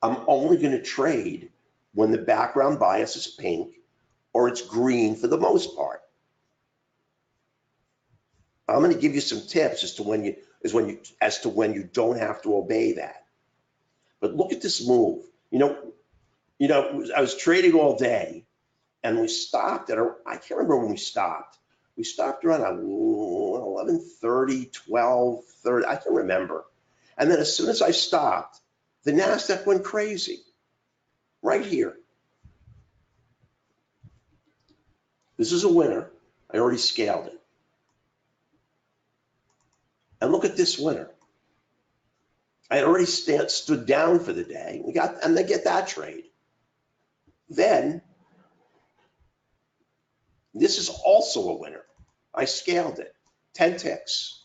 I'm only going to trade when the background bias is pink or it's green for the most part. I'm going to give you some tips as to when you don't have to obey that. But look at this move. I was trading all day, and we stopped at I can't remember when we stopped. We stopped around 11:30, 12:30. I can remember. And then as soon as I stopped, the NASDAQ went crazy right here. This is a winner. I already scaled it. And look at this winner. I had already stood down for the day. And they get that trade. Then this is also a winner. I scaled it, 10 ticks.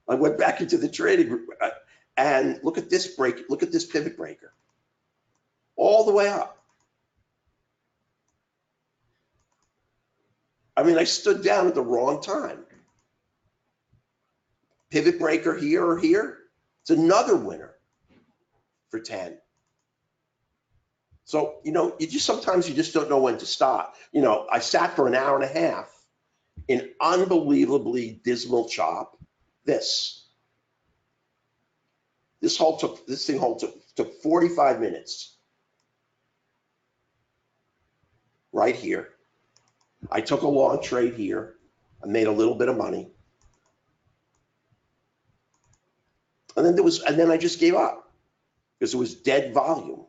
I went back into the trading group and look at this break. Look at this pivot breaker, all the way up. I mean, I stood down at the wrong time. Pivot breaker here or here. It's another winner for 10. So, sometimes you just don't know when to stop. I sat for an hour and a half in unbelievably dismal chop. This thing took 45 minutes. Right here. I took a long trade here. I made a little bit of money. And then I just gave up because it was dead volume.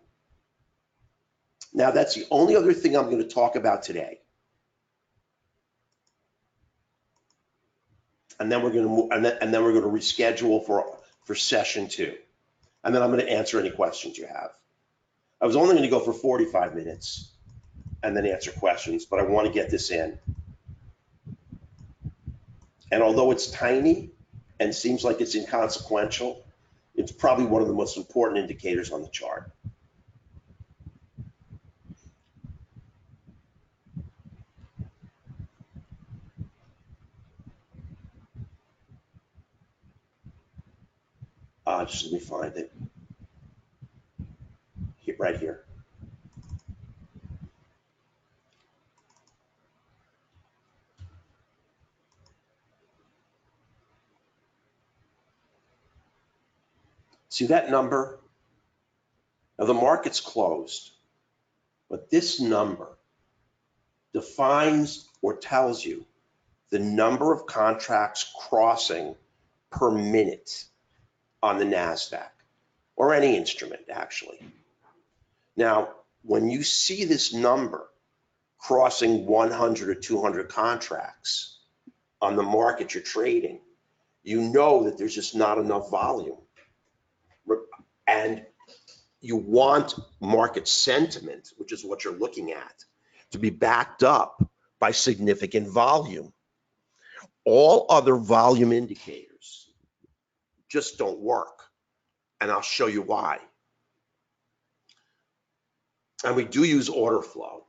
Now that's the only other thing I'm going to talk about today. And then we're going to move, and then we're going to reschedule for session 2. And then I'm going to answer any questions you have. I was only going to go for 45 minutes and then answer questions, but I want to get this in. And although it's tiny and seems like it's inconsequential, it's probably one of the most important indicators on the chart. Just let me find it. Right here. See that number? Now the market's closed, but this number defines or tells you the number of contracts crossing per minute on the NASDAQ, or any instrument actually. Now, when you see this number crossing 100 or 200 contracts on the market you're trading, you know that there's just not enough volume. And you want market sentiment, which is what you're looking at, to be backed up by significant volume. All other volume indicators just don't work, and I'll show you why. And we do use order flow,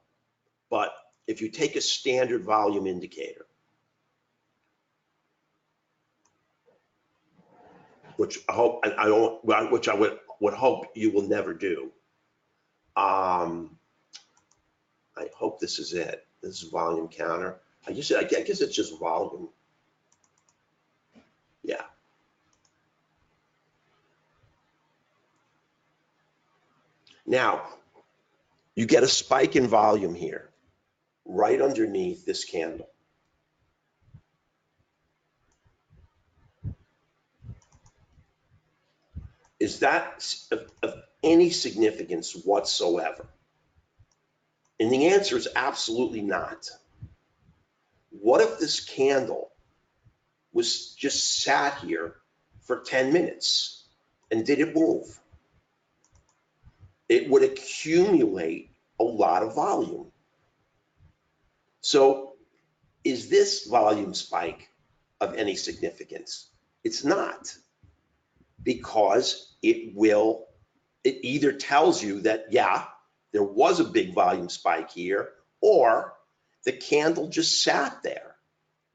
but if you take a standard volume indicator, which I hope I would hope you will never do. I hope this is it. This is volume counter. I guess it's just volume. Yeah. Now, you get a spike in volume here, right underneath this candle. Is that of any significance whatsoever? And the answer is absolutely not. What if this candle was just sat here for 10 minutes and didn't move? It would accumulate a lot of volume. So is this volume spike of any significance? It's not, because it either tells you that, yeah, there was a big volume spike here, or the candle just sat there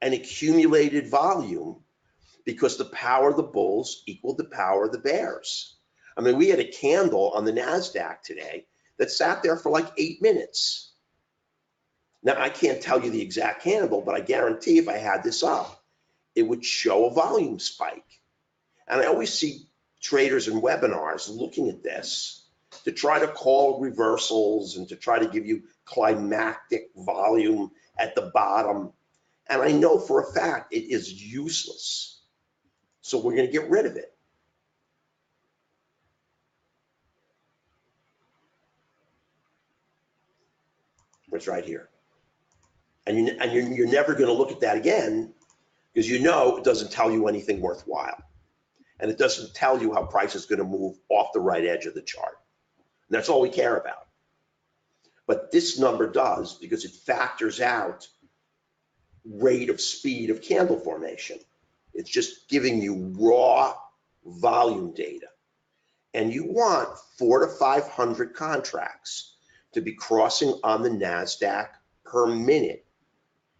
and accumulated volume because the power of the bulls equaled the power of the bears. I mean, we had a candle on the NASDAQ today that sat there for like 8 minutes. Now, I can't tell you the exact candle, but I guarantee if I had this up, it would show a volume spike. And I always see traders in webinars looking at this to try to call reversals and to try to give you climactic volume at the bottom. And I know for a fact it is useless. So we're going to get rid of it. It's right here. And you're never going to look at that again because you know it doesn't tell you anything worthwhile. And it doesn't tell you how price is going to move off the right edge of the chart. And that's all we care about. But this number does because it factors out rate of speed of candle formation. It's just giving you raw volume data. And you want 400 to 500 contracts to be crossing on the NASDAQ per minute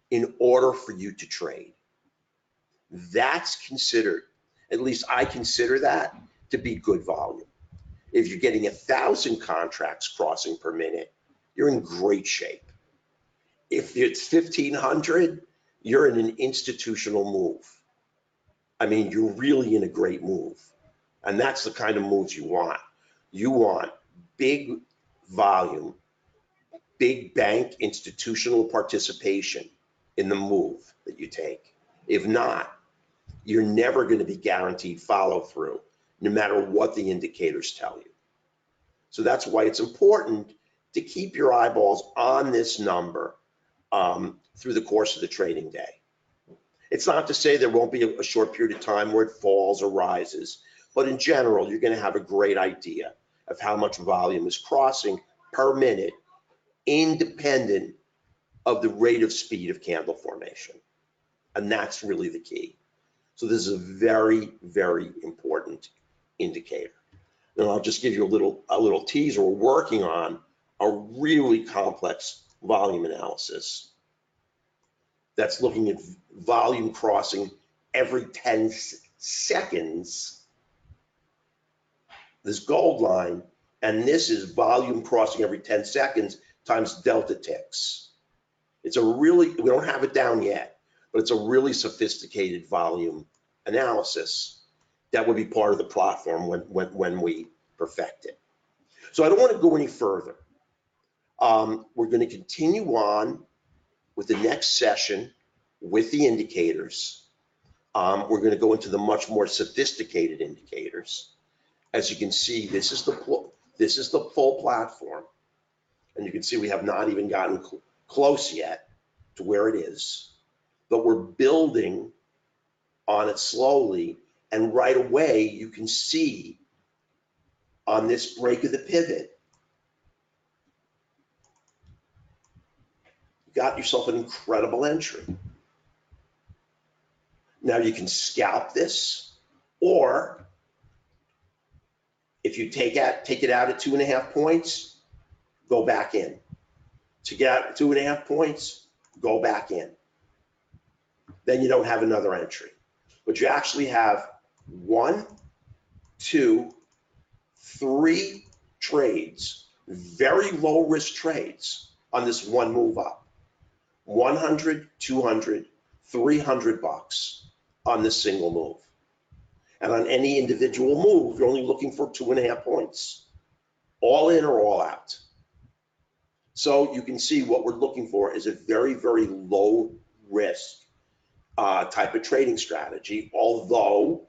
in order for you to trade. That's considered, at least I consider that to be good volume. If you're getting 1,000 contracts crossing per minute, you're in great shape. If it's 1,500, you're in an institutional move. I mean, you're really in a great move. And that's the kind of moves you want. You want big volume, big bank institutional participation in the move that you take. If not, you're never going to be guaranteed follow through, no matter what the indicators tell you. So that's why it's important to keep your eyeballs on this number through the course of the trading day. It's not to say there won't be a short period of time where it falls or rises, but in general, you're going to have a great idea of how much volume is crossing per minute, independent of the rate of speed of candle formation. And that's really the key. So this is a very, very important indicator. And I'll just give you a little teaser. We're working on a really complex volume analysis that's looking at volume crossing every 10 seconds, this gold line, and this is volume crossing every 10 seconds times delta ticks. It's a really, we don't have it down yet, but it's a really sophisticated volume analysis that would be part of the platform when we perfect it. So I don't want to go any further. We're going to continue on with the next session with the indicators. We're going to go into the much more sophisticated indicators. As you can see, this is the full platform, and you can see we have not even gotten close yet to where it is, but we're building on it slowly, and right away you can see on this break of the pivot, you got yourself an incredible entry. Now you can scalp this, or if you take it out at 2.5 points, go back in. To get out at 2.5 points, go back in. Then you don't have another entry. But you actually have 1, 2, 3 trades, very low risk trades on this one move up. 100, 200, 300 bucks on this single move. And on any individual move, you're only looking for 2.5 points, all in or all out. So you can see what we're looking for is a very, very low risk type of trading strategy. Although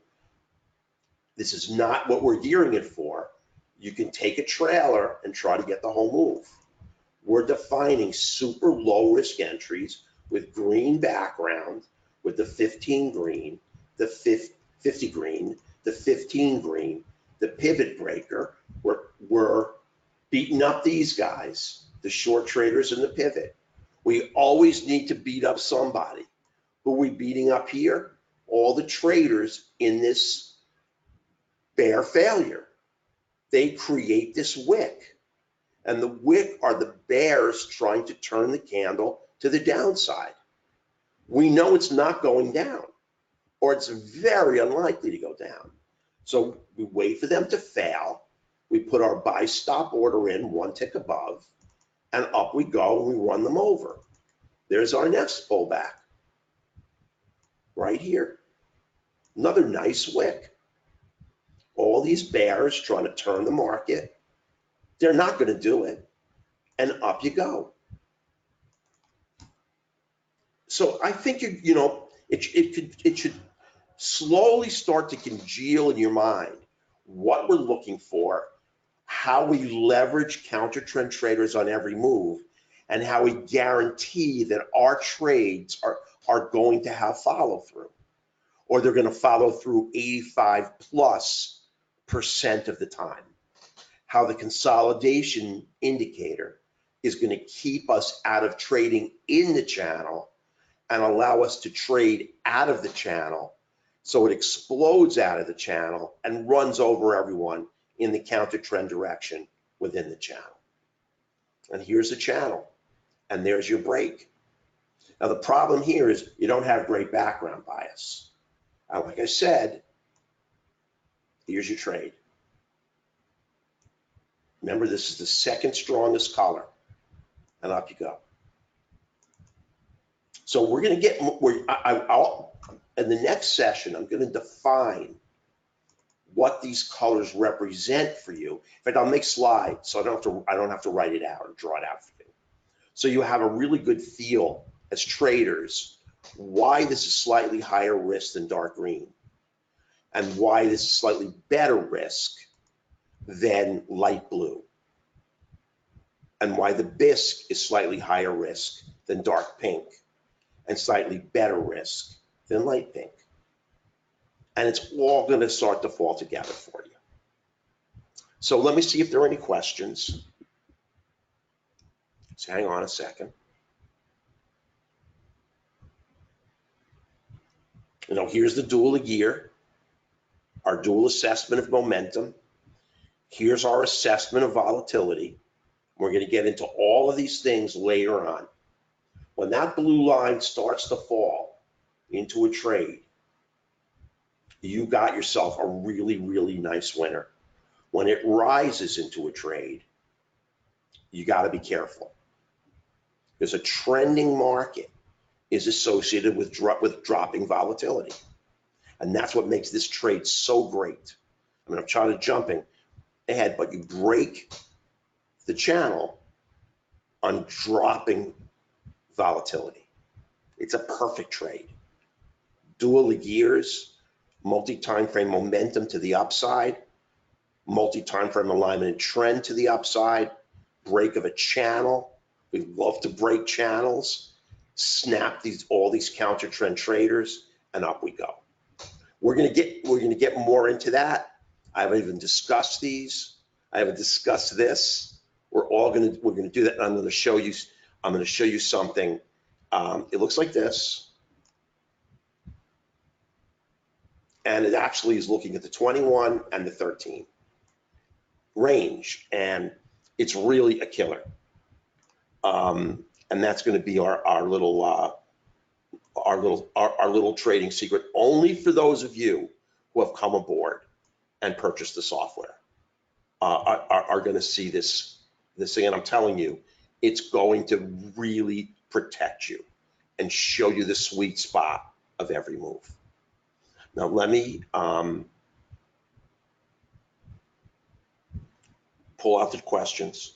this is not what we're gearing it for, you can take a trailer and try to get the whole move. We're defining super low risk entries with green background, with the 15 green, the 50 green, the 15 green, the pivot breaker. We're beating up these guys, the short traders and the pivot. We always need to beat up somebody. Who are we beating up here? All the traders in this bear failure. They create this wick. And the wick are the bears trying to turn the candle to the downside. We know it's not going down, or it's very unlikely to go down. So we wait for them to fail. We put our buy stop order in 1 tick above, and up we go and we run them over. There's our next pullback. right here. Another nice wick. All these bears trying to turn the market. They're not going to do it. And up you go. So I think, it should slowly start to congeal in your mind what we're looking for, how we leverage counter trend traders on every move, and how we guarantee that our trades are going to have follow through, or they're going to follow through 85+% of the time. How the consolidation indicator is going to keep us out of trading in the channel and allow us to trade out of the channel so it explodes out of the channel and runs over everyone in the counter trend direction within the channel. And here's the channel, and there's your break. Now the problem here is you don't have great background bias. Like I said, here's your trade. Remember, this is the second strongest color, and up you go. So we're going to get, in the next session, I'm going to define what these colors represent for you. In fact, I'll make slides so I don't have to write it out or draw it out for you. So you have a really good feel as traders why this is slightly higher risk than dark green, and why this is slightly better risk than light blue, and why the bisque is slightly higher risk than dark pink, and slightly better risk than light pink. And it's all going to start to fall together for you. So let me see if there are any questions. So hang on a second. Here's the dual of gear, our dual assessment of momentum. Here's our assessment of volatility. We're going to get into all of these things later on. When that blue line starts to fall into a trade, you got yourself a really, really nice winner. When it rises into a trade, you got to be careful, because a trending market is associated with dropping volatility. And that's what makes this trade so great. I'm trying to jumping ahead, but you break the channel on dropping volatility. It's a perfect trade. Dual of gears, multi-time frame momentum to the upside, multi-time frame alignment and trend to the upside, break of a channel. We love to break channels, snap all these counter trend traders, and up we go. We're gonna get more into that. I haven't even discussed these. I haven't discussed this. We're gonna do that. And I'm gonna show you something. It looks like this. And it actually is looking at the 21 and the 13 range, and it's really a killer. And that's going to be our little trading secret, only for those of you who have come aboard and purchased the software are going to see this thing. And I'm telling you, it's going to really protect you and show you the sweet spot of every move. Now let me pull out the questions.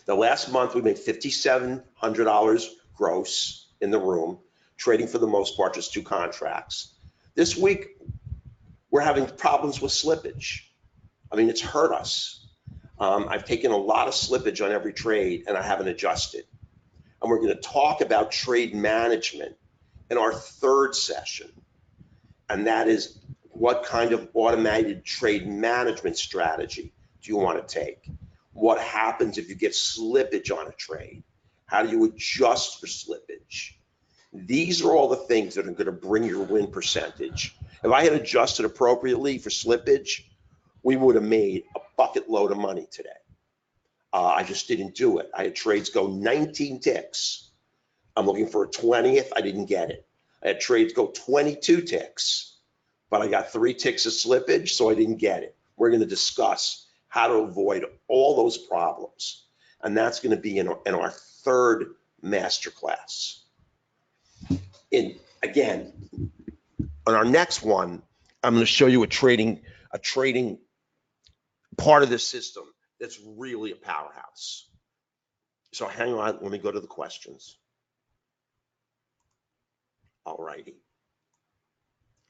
The last month we made $5,700 gross in the room, trading for the most part just 2 contracts. This week we're having problems with slippage. It's hurt us. I've taken a lot of slippage on every trade and I haven't adjusted. And we're going to talk about trade management in our 3rd session. And that is, what kind of automated trade management strategy do you want to take? What happens if you get slippage on a trade? How do you adjust for slippage? These are all the things that are going to bring your win percentage. If I had adjusted appropriately for slippage, we would have made a bucket load of money today. I just didn't do it. I had trades go 19 ticks. I'm looking for a 20th. I didn't get it. I had trades go 22 ticks, but I got 3 ticks of slippage, so I didn't get it. We're going to discuss how to avoid all those problems. And that's going to be in our 3rd masterclass. Again, On our next one, I'm going to show you a trading part of this system that's really a powerhouse. So hang on, let me go to the questions. All righty.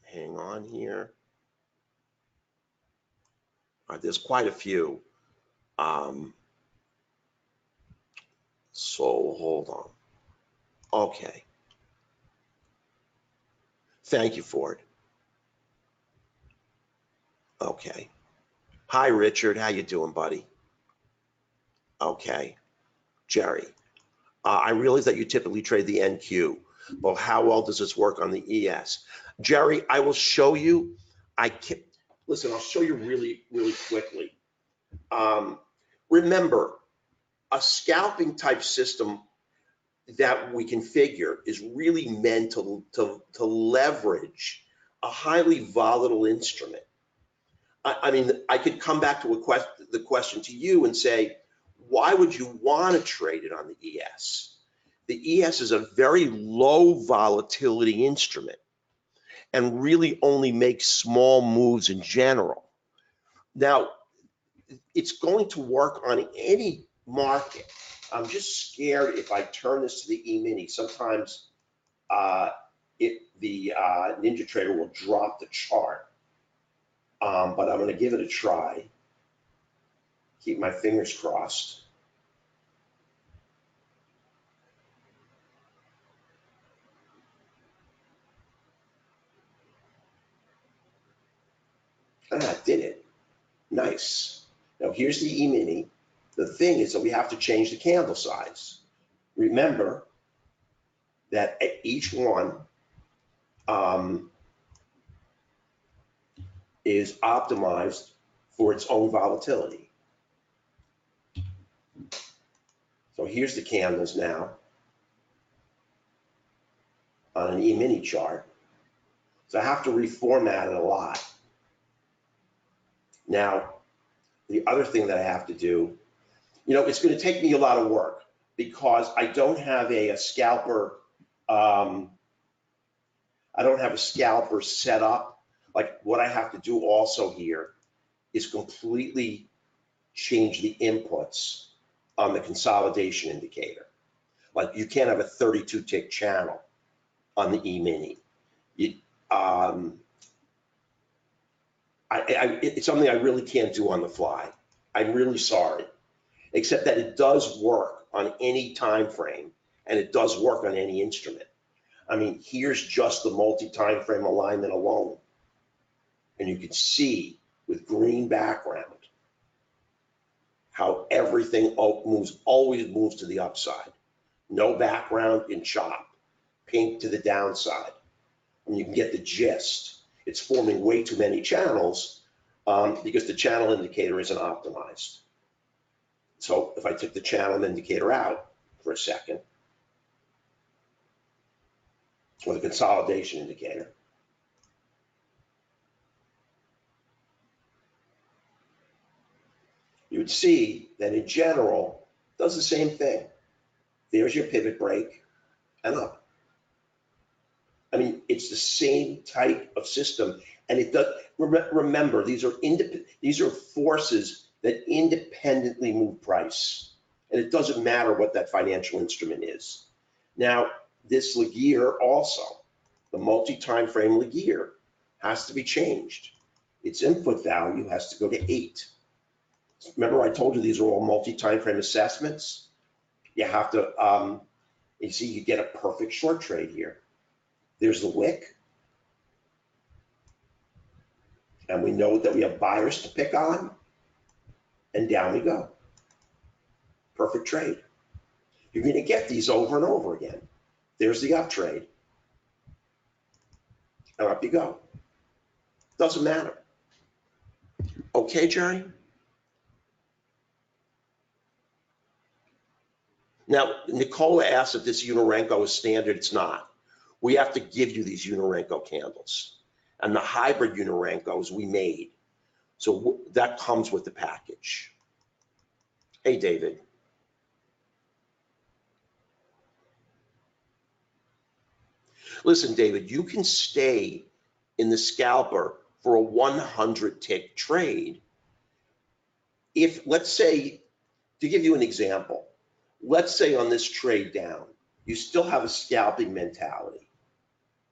Hang on here. All right, there's quite a few. So hold on. Okay. Thank you, Ford. Okay. Hi, Richard. How you doing, buddy? Okay. Jerry. I realize that you typically trade the NQ, but how well does this work on the ES? Jerry, I will show you. Listen, I'll show you really, really quickly. Remember, a scalping type system that we configure is really meant to leverage a highly volatile instrument. I mean, I could come back to the question to you and say, why would you want to trade it on the ES? The ES is a very low volatility instrument and really only makes small moves in general. Now, it's going to work on any market. I'm just scared if I turn this to the E-mini, sometimes the NinjaTrader will drop the chart. But I'm going to give it a try. Keep my fingers crossed. Did it. Nice. Now here's the E-mini. The thing is that we have to change the candle size. Remember that each one is optimized for its own volatility. So here's the candles now on an E-mini chart. So I have to reformat it a lot. Now, the other thing that I have to do, it's going to take me a lot of work because I don't have a scalper. I don't have a scalper set up. Like what I have to do also here is completely change the inputs on the consolidation indicator. Like you can't have a 32 tick channel on the E-mini. It's something I really can't do on the fly. I'm really sorry, except that it does work on any time frame and it does work on any instrument. I mean, here's just the multi-time frame alignment alone. And you can see with green background how everything always moves to the upside. No background in chop, pink to the downside. And you can get the gist. It's forming way too many channels because the channel indicator isn't optimized. So if I took the channel indicator out for a second, or the consolidation indicator, you would see that in general, it does the same thing. There's your pivot break and up. I mean, it's the same type of system. And it does, remember, these are forces that independently move price. And it doesn't matter what that financial instrument is. Now, this Laguerre also, the multi-time frame Laguerre, has to be changed. Its input value has to go to 8. Remember I told you these are all multi-time frame assessments? You have to, you see you get a perfect short trade here. There's the wick. And we know that we have buyers to pick on. And down we go. Perfect trade. You're going to get these over and over again. There's the up trade. And up you go. Doesn't matter. Okay, Jerry? Now, Nicola asked if this Unorenco is standard. It's not. We have to give you these Unorenco candles. And the hybrid Unorencos we made. So that comes with the package. Hey, David. Listen, David, you can stay in the scalper for a 100 tick trade, if, let's say, to give you an example, let's say on this trade down, you still have a scalping mentality.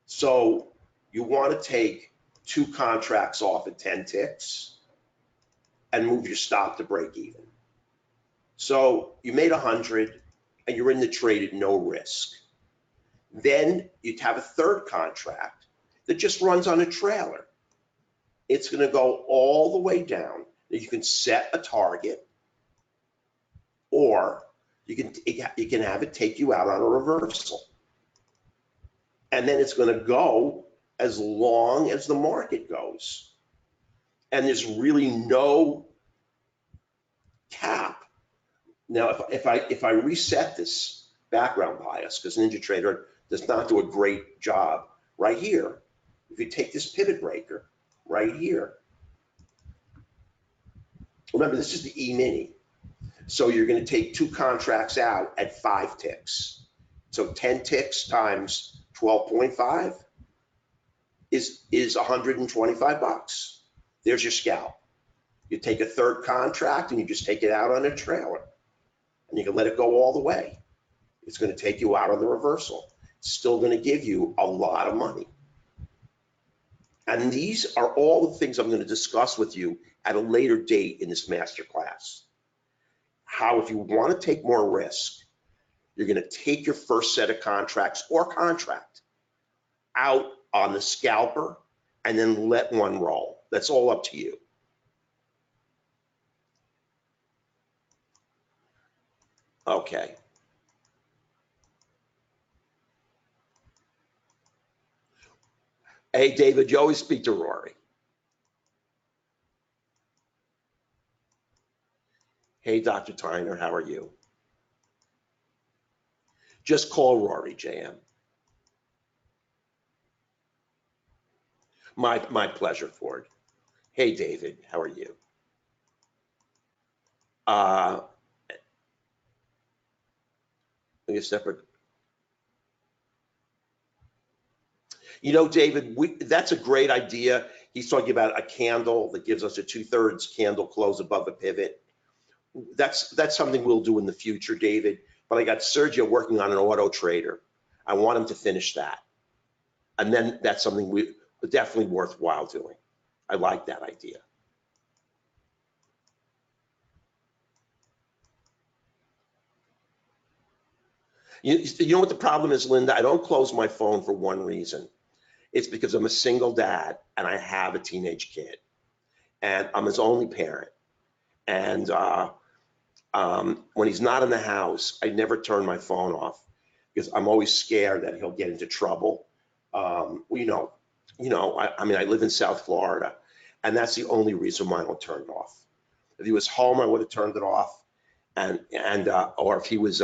So you want to take 2 contracts off at 10 ticks and move your stop to break even. So you made 100 and you're in the trade at no risk. Then you'd have a third contract that just runs on a trailer. It's going to go all the way down. You can set a target, or you can have it take you out on a reversal. And then it's going to go as long as the market goes. And there's really no cap. Now, if I reset this background bias, because NinjaTrader does not do a great job right here, if you take this pivot breaker right here, remember this is the E-mini. So you're going to take 2 contracts out at 5 ticks. So 10 ticks times 12.5 is 125 bucks. There's your scalp. You take a third contract and you just take it out on a trailer, and you can let it go all the way. It's going to take you out on the reversal. It's still going to give you a lot of money. And these are all the things I'm going to discuss with you at a later date in this masterclass. How, if you want to take more risk, you're going to take your first set of contracts or contract out on the scalper and then let one roll. That's all up to you. Okay. Hey, David, you always speak to Rory. Hey, Dr. Tyner, how are you? Just call Rory, JM. My pleasure, Ford. Hey, David, how are you? A separate. You know, David, that's a great idea. He's talking about a candle that gives us a 2/3 candle close above a pivot. That's something we'll do in the future, David. But I got Sergio working on an auto trader. I want him to finish that. And then that's something we definitely worthwhile doing. I like that idea. You know what the problem is, Linda? I don't close my phone for one reason. It's because I'm a single dad and I have a teenage kid, and I'm his only parent. And when he's not in the house, I never turn my phone off because I'm always scared that he'll get into trouble. I mean, I live in South Florida, and that's the only reason why I don't turn it off. If he was home, I would have turned it off, or if he was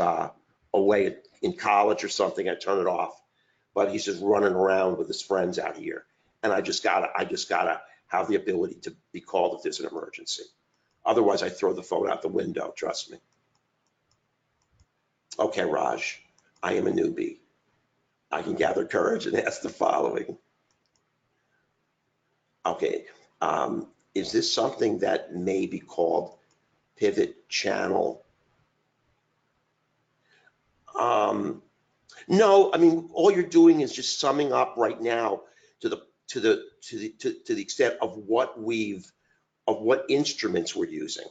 away in college or something, I'd turn it off. But he's just running around with his friends out here, and I just gotta have the ability to be called if there's an emergency. Otherwise, I throw the phone out the window, trust me. Okay, Raj, I am a newbie. I can gather courage and ask the following. Okay, is this something that may be called pivot channel? No, I mean, all you're doing is just summing up right now to the extent of what instruments we're using.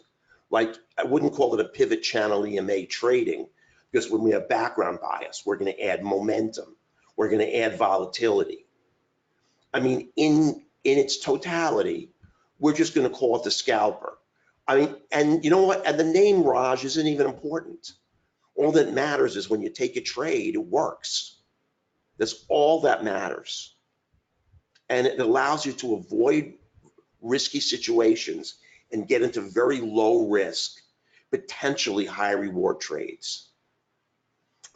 Like, I wouldn't call it a pivot channel EMA trading, because when we have background bias, we're going to add momentum. We're going to add volatility. I mean, in its totality, we're just going to call it the scalper. I mean, and you know what? And the name Raj isn't even important. All that matters is when you take a trade, it works. That's all that matters. And it allows you to avoid risky situations and get into very low risk, potentially high reward trades.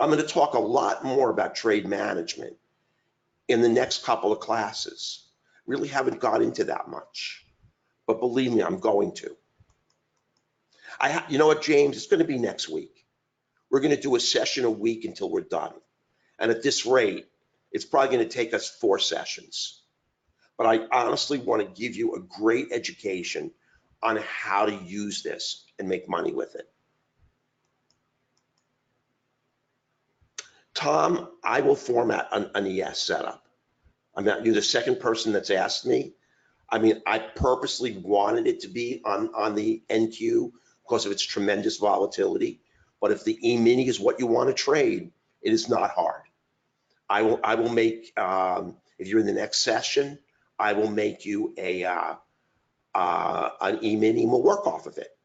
I'm going to talk a lot more about trade management in the next couple of classes. Really haven't got into that much, but believe me, I'm going to. You know what, James? It's going to be next week. We're going to do a session a week until we're done. And at this rate, it's probably going to take us 4 sessions. but I honestly want to give you a great education on how to use this and make money with it. Tom, I will format an ES setup. You're the second person that's asked me. I mean, I purposely wanted it to be on the NQ because of its tremendous volatility. But if the E-mini is what you want to trade, it is not hard. I will make, if you're in the next session, I will make you an E-mini and we'll work off of it.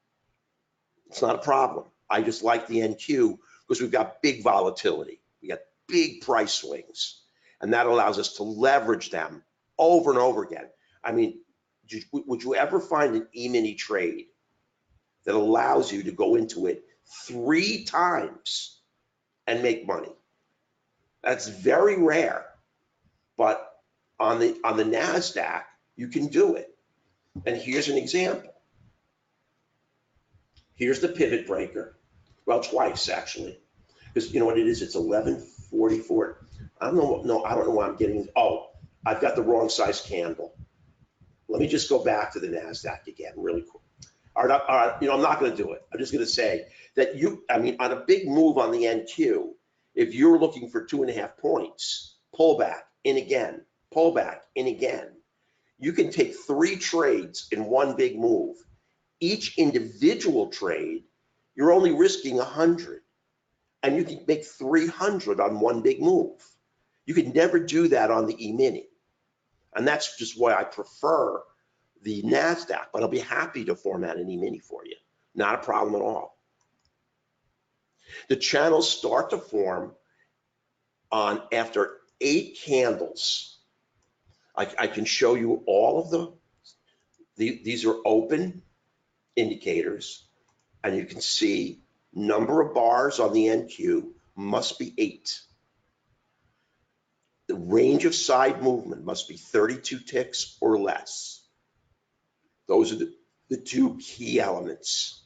It's not a problem. I just like the NQ because we've got big volatility. We got big price swings, and that allows us to leverage them over and over again. I mean, would you ever find an E-mini trade that allows you to go into it 3 times and make money? That's very rare, but on the NASDAQ, you can do it. And here's an example. Here's the pivot breaker. Well, twice actually, because you know what it is? It's 1144. I don't know. No, I don't know why I'm getting. Oh, I've got the wrong size candle. Let me just go back to the NASDAQ again, really quick. All right, you know, I'm not going to do it. I'm just going to say that I mean, on a big move on the NQ, if you're looking for 2.5 points, pull back in again, pull back in again. You can take 3 trades in one big move. Each individual trade, you're only risking 100, and you can make 300 on one big move. You could never do that on the E-mini, and that's just why I prefer the NASDAQ, but I'll be happy to format an E-mini for you. Not a problem at all. The channels start to form on after 8 candles. I can show you all of them. These are open indicators, and you can see number of bars on the NQ must be 8. The range of side movement must be 32 ticks or less. Those are the 2 key elements.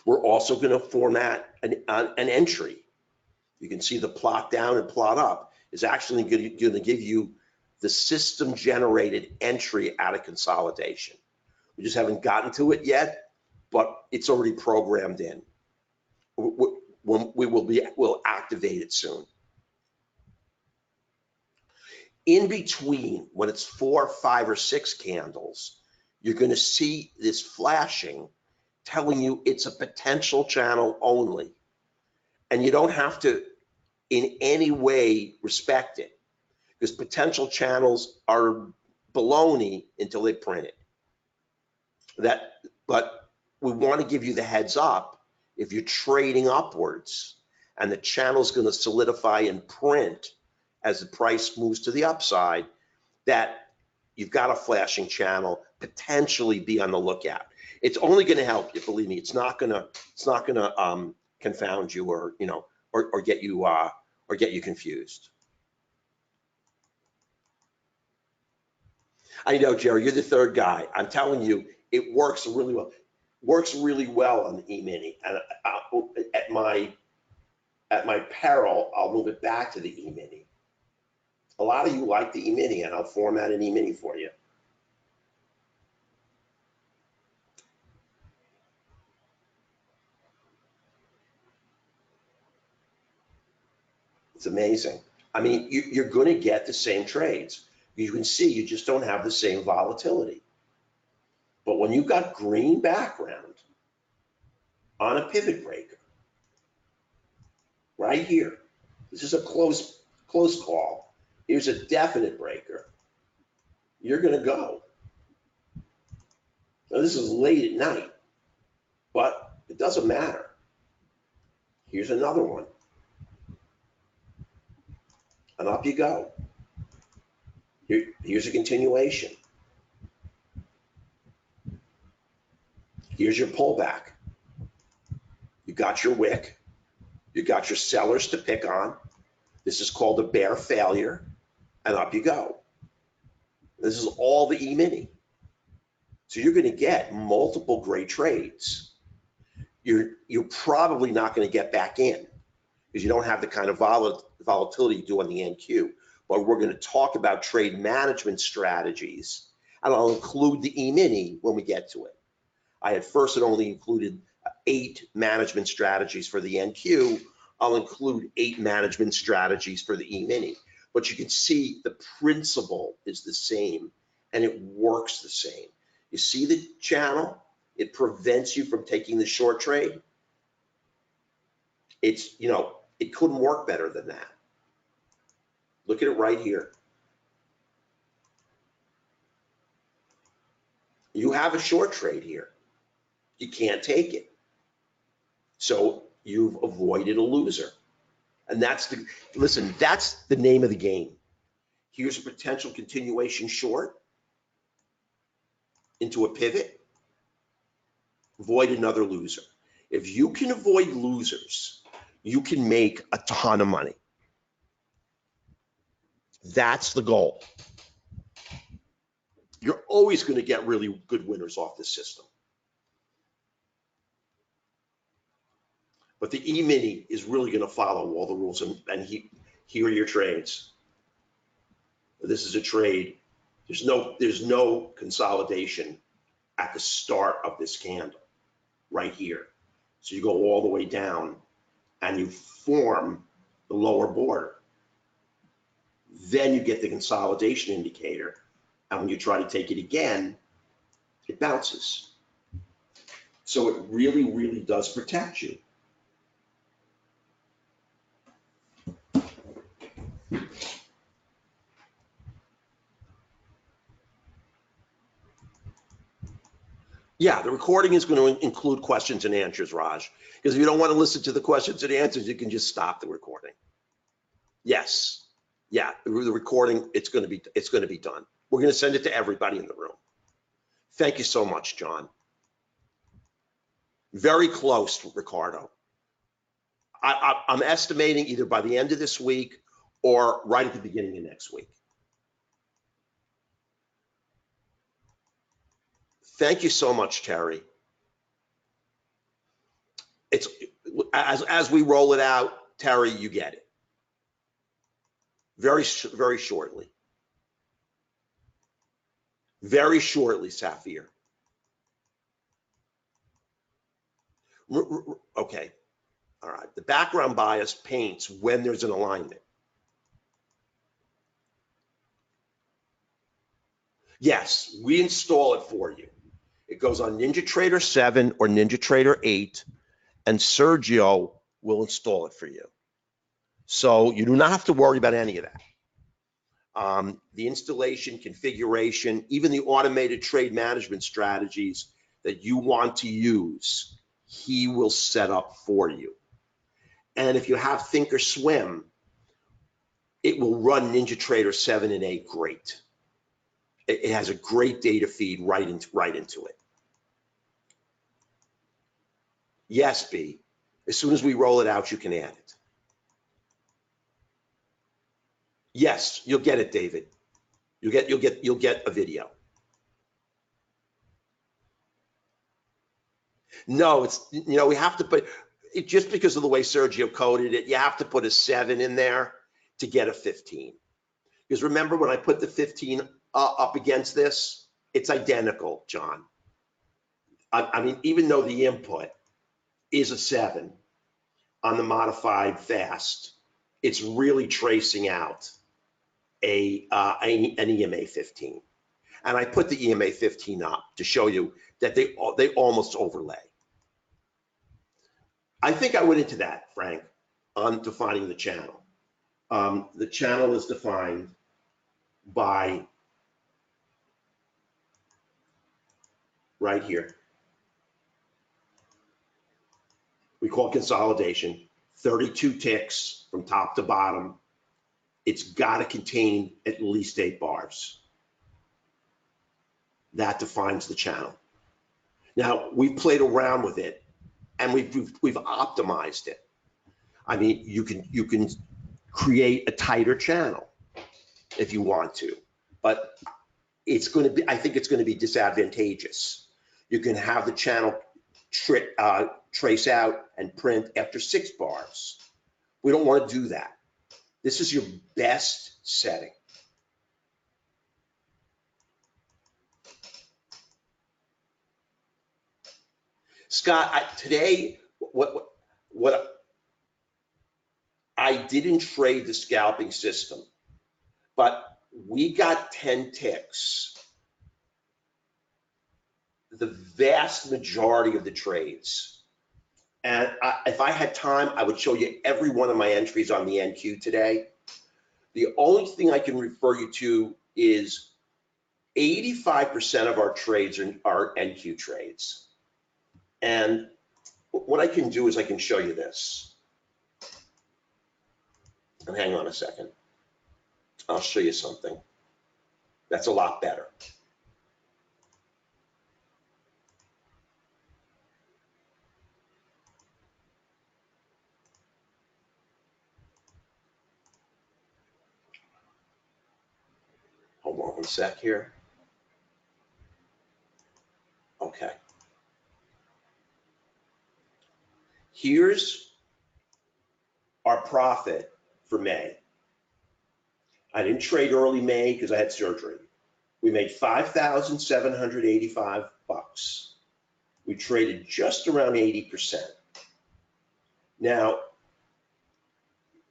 We're also going to format an entry. You can see the plot down and plot up is actually going to give you the system generated entry out of consolidation. We just haven't gotten to it yet, but it's already programmed in. We'll activate it soon. In between, when it's 4, 5, or 6 candles, you're going to see this flashing telling you it's a potential channel only. And you don't have to in any way respect it, because potential channels are baloney until they print it. But we want to give you the heads up if you're trading upwards and the channel is going to solidify and print as the price moves to the upside, that you've got a flashing channel, potentially be on the lookout. It's only going to help you, believe me. It's not going to confound you or or get you confused. I know, Jerry, you're the third guy. I'm telling you, it works really well. Works really well on the E-mini, and at my peril, I'll move it back to the E-mini. A lot of you like the E-mini, and I'll format an E-mini for you. It's amazing. I mean, you're going to get the same trades. You can see you just don't have the same volatility. But when you've got green background on a pivot breaker, right here, this is a close call. Here's a definite breaker. You're going to go. Now, this is late at night, but it doesn't matter. Here's another one. And up you go. Here's a continuation. Here's your pullback. You got your wick. You got your sellers to pick on. This is called a bear failure, and up you go. This is all the E-mini. So you're going to get multiple great trades. You're probably not going to get back in because you don't have the kind of volatility you do on the NQ. but we're going to talk about trade management strategies, and I'll include the E-mini when we get to it. I at first had only included 8 management strategies for the NQ. I'll include 8 management strategies for the E-mini, but you can see the principle is the same and it works the same. You see the channel? It prevents you from taking the short trade. It's, you know, it couldn't work better than that. Look at it right here. You have a short trade here. You can't take it. So you've avoided a loser. And that's the, listen, that's the name of the game. Here's a potential continuation short into a pivot. Avoid another loser. If you can avoid losers, you can make a ton of money. That's the goal. You're always going to get really good winners off this system. But the E-mini is really going to follow all the rules, and here are your trades. This is a trade. There's no consolidation at the start of this candle right here. So you go all the way down and you form the lower border. Then you get the consolidation indicator. And when you try to take it again, it bounces. So it really, really does protect you. Yeah, the recording is going to include questions and answers, Raj, because if you don't want to listen to the questions and answers, you can just stop the recording. Yes. Yeah, the recording, it's going to be done. We're going to send it to everybody in the room. Thank you so much, John. Very close, Ricardo. I'm estimating either by the end of this week or right at the beginning of next week. Thank you so much, Terry. It's as we roll it out, Terry, you get it. Very shortly. Very shortly, Safir. Okay. All right. The background bias paints when there's an alignment. Yes, we install it for you. It goes on NinjaTrader 7 or NinjaTrader 8, and Sergio will install it for you. So you do not have to worry about any of that. The installation, configuration, even the automated trade management strategies that you want to use, he will set up for you. And if you have Thinkorswim, it will run NinjaTrader 7 and 8 great. It has a great data feed right into it. Yes, B. As soon as we roll it out, you can add it. Yes, you'll get it, David. You'll get a video. No, it's, you know, we have to put it, just because of the way Sergio coded it, you have to put a 7 in there to get a 15. Because remember when I put the 15 up against this, it's identical, John. I mean, even though the input is a 7 on the modified fast, it's really tracing out an EMA 15. And I put the EMA 15 up to show you that they almost overlay. I think I went into that, Frank, on defining the channel. The channel is defined by right here. We call it consolidation, 32 ticks from top to bottom. It's got to contain at least 8 bars. That defines the channel. Now, we've played around with it and we've optimized it. I mean, you can create a tighter channel if you want to, but it's going to be, I think it's going to be disadvantageous. You can have the channel trace out and print after 6 bars. We don't want to do that. This is your best setting. Scott, today, what I didn't trade the scalping system, but we got 10 ticks. The vast majority of the trades. And if I had time, I would show you every one of my entries on the NQ today. The only thing I can refer you to is 85% of our trades are NQ trades. And what I can do is I can show you this. And hang on a second. I'll show you something. That's a lot better. Hold on one sec here. Okay. Here's our profit for May. I didn't trade early May because I had surgery. We made $5,785. We traded just around 80%. Now,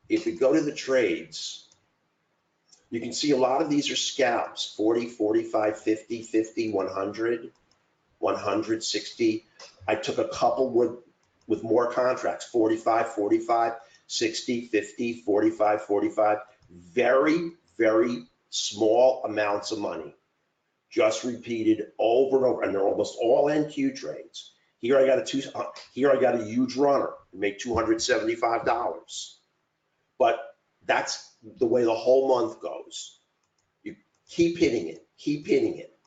if we go to the trades, you can see a lot of these are scalps, 40, 45, 50, 50, 100, 100, 60. I took a couple with more contracts, 45, 45, 60, 50, 45, 45. Very, very small amounts of money, just repeated over and over, and they're almost all NQ trades. Here I got a huge runner, make $275. But that's the way the whole month goes. You keep hitting it, keep hitting it.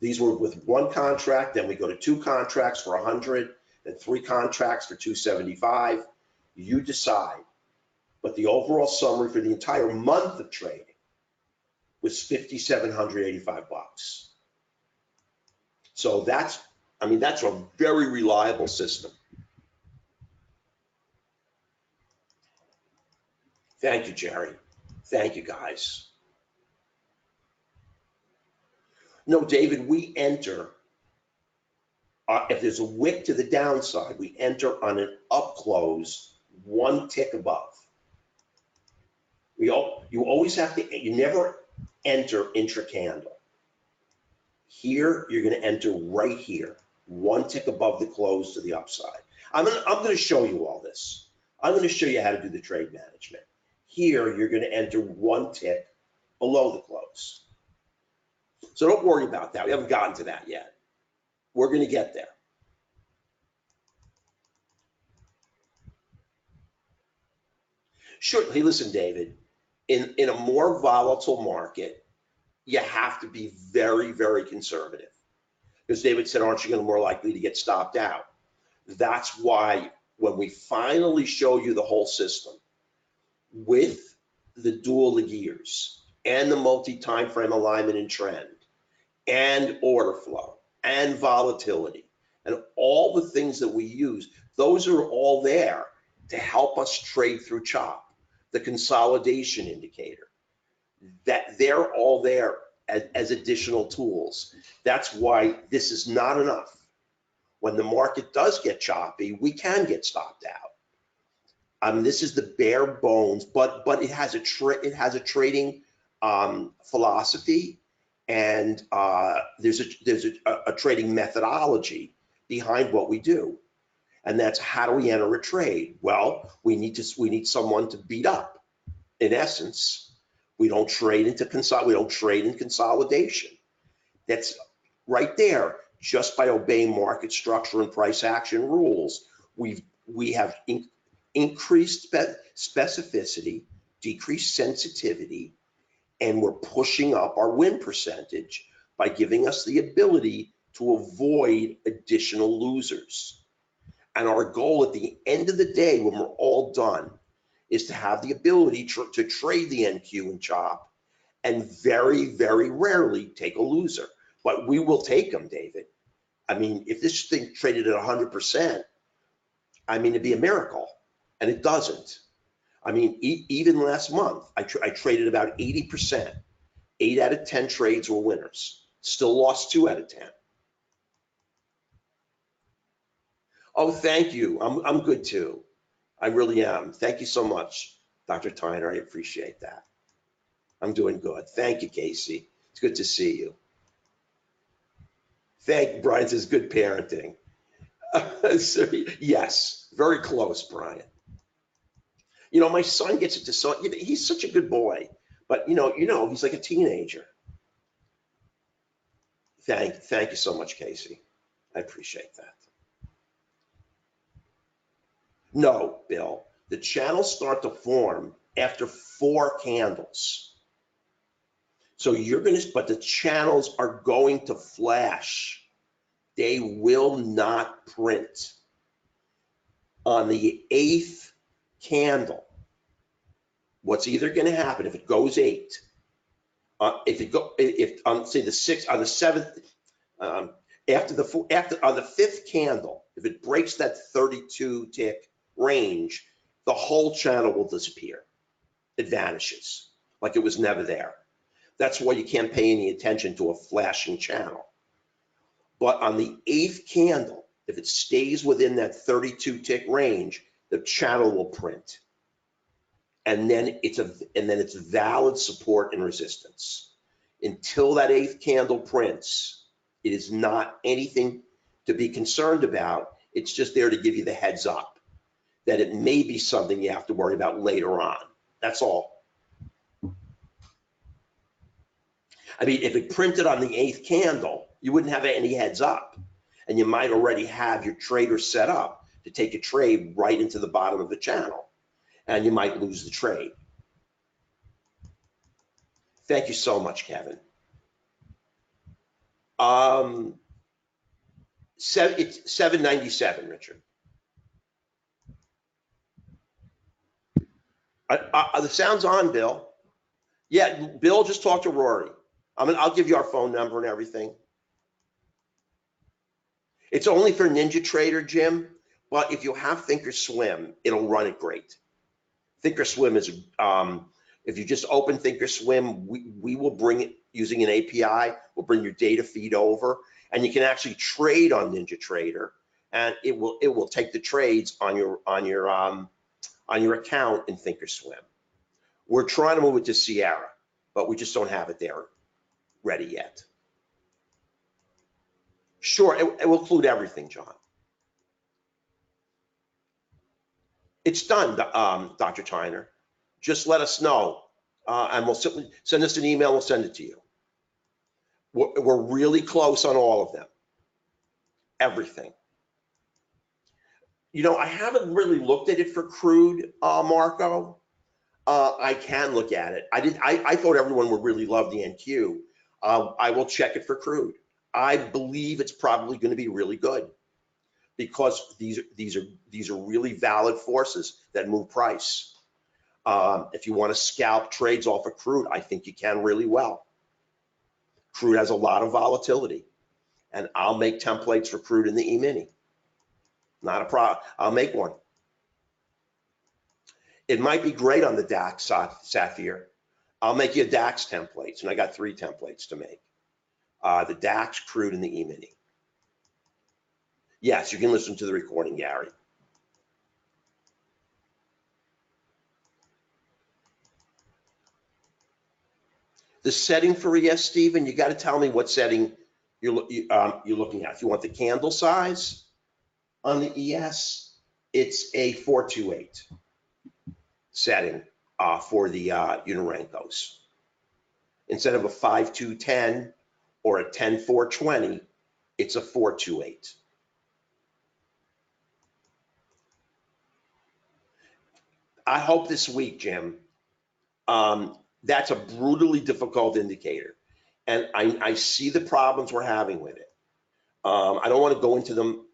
These were with one contract, then we go to two contracts for 100, then three contracts for 275. You decide. But the overall summary for the entire month of trading was $5,785. So that's a very reliable system. Thank you, Jerry. Thank you, guys. No, David, we enter, if there's a wick to the downside, we enter on an up close one tick above. You always have to, you never enter intra-candle. Here, you're going to enter right here, one tick above the close to the upside. I'm going to show you all this. I'm going to show you how to do the trade management. Here, you're going to enter one tick below the close. So don't worry about that. We haven't gotten to that yet. We're going to get there. Sure. Hey, listen, David, in a more volatile market, you have to be very, very conservative. Because David said, aren't you going to be more likely to get stopped out? That's why when we finally show you the whole system with the dual gears and the multi-time frame alignment and trend and order flow and volatility and all the things that we use, those are all there to help us trade through CHOP, the consolidation indicator, that they're all there as additional tools. That's why this is not enough. When the market does get choppy, we can get stopped out. This is the bare bones, but it has a trading philosophy, and there's a trading methodology behind what we do, and that's how do we enter a trade? Well, we need someone to beat up. In essence, we don't trade in consolidation. That's right there. Just by obeying market structure and price action rules, we have increased specificity, decreased sensitivity, and we're pushing up our win percentage by giving us the ability to avoid additional losers. And our goal at the end of the day, when we're all done, is to have the ability to trade the NQ and CHOP and very, very rarely take a loser. But we will take them, David. I mean, if this thing traded at 100%, I mean, it'd be a miracle, and it doesn't. I mean, even last month, I traded about 80%. 8 out of 10 trades were winners. Still lost 2 out of 10. Oh, thank you. I'm good too. I really am. Thank you so much, Dr. Tyner. I appreciate that. I'm doing good. Thank you, Casey. It's good to see you. Brian says good parenting. So, yes, very close, Brian. You know, my son gets it to so he's such a good boy, but he's like a teenager. Thank you so much, Casey. I appreciate that. No, Bill, the channels start to form after 4 candles. So but the channels are going to flash. They will not print. On the 8th candle, what's either going to happen if it goes 8, if on say the 6th, on the 7th, on the 5th candle, if it breaks that 32 tick range, the whole channel will disappear. It vanishes like it was never there. That's why you can't pay any attention to a flashing channel. But on the 8th candle, if it stays within that 32 tick range, the channel will print. And then it's valid support and resistance. Until that 8th candle prints, it is not anything to be concerned about. It's just there to give you the heads up that it may be something you have to worry about later on. That's all. I mean, if it printed on the 8th candle, you wouldn't have any heads up. And you might already have your trader set up to take a trade right into the bottom of the channel. And you might lose the trade. Thank you so much, Kevin. It's 797, Richard. The sound's on, Bill. Yeah, Bill, just talk to Rory. I'll give you our phone number and everything. It's only for NinjaTrader, Jim, but if you have Thinkorswim, it'll run it great. Thinkorswim is, if you just open Thinkorswim, we will bring it using an API. We'll bring your data feed over, and you can actually trade on NinjaTrader, and it will take the trades on your account in Thinkorswim. We're trying to move it to Sierra, but we just don't have it there ready yet. Sure, it will include everything, John. It's done, Dr. Tyner. Just let us know, and we'll send us an email. We'll send it to you. We're really close on all of them. Everything. You know, I haven't really looked at it for crude, Marco. I can look at it. I thought everyone would really love the NQ. I will check it for crude. I believe it's probably going to be really good because these are really valid forces that move price. If you want to scalp trades off of crude, I think you can really well. Crude has a lot of volatility, and I'll make templates for crude in the E-mini. Not a problem. I'll make one. It might be great on the DAX, Sapphire. I'll make you a DAX templates, and I got 3 templates to make. The DAX, crude, and the E-mini. Yes, you can listen to the recording, Gary. The setting for ES, Stephen, you got to tell me what setting you're looking at. If you want the candle size on the ES, it's a 428 setting for the Unarenkos. Instead of a 5210 or a 10420, it's a 428. I hope this week, Jim. That's a brutally difficult indicator. And I see the problems we're having with it. I don't want to go into them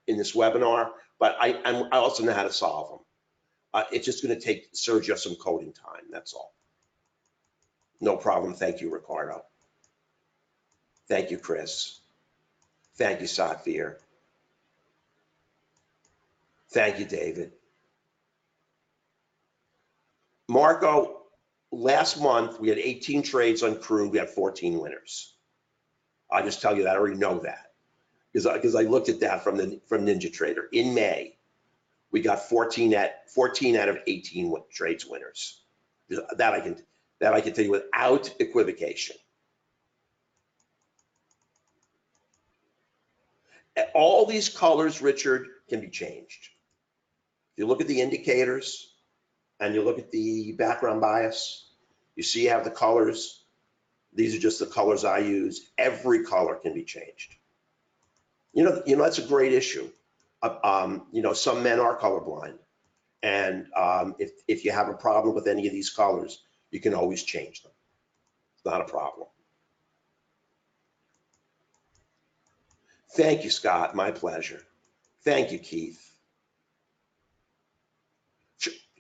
in this webinar, but I also know how to solve them. It's just going to take Sergio some coding time, that's all. No problem. Thank you, Ricardo. Thank you, Chris. Thank you, Saphir. Thank you, David. Marco, last month we had 18 trades on crude. We had 14 winners. I just tell you that. I already know that because I looked at that from NinjaTrader. In May, we got 14 out of 18 trades winners. That I can tell you without equivocation. All these colors, Richard, can be changed. If you look at the indicators and you look at the background bias, you see you have the colors. These are just the colors I use. Every color can be changed. You know that's a great issue. Some men are colorblind, and if you have a problem with any of these colors, you can always change them. It's not a problem. Thank you, Scott. My pleasure. Thank you, Keith.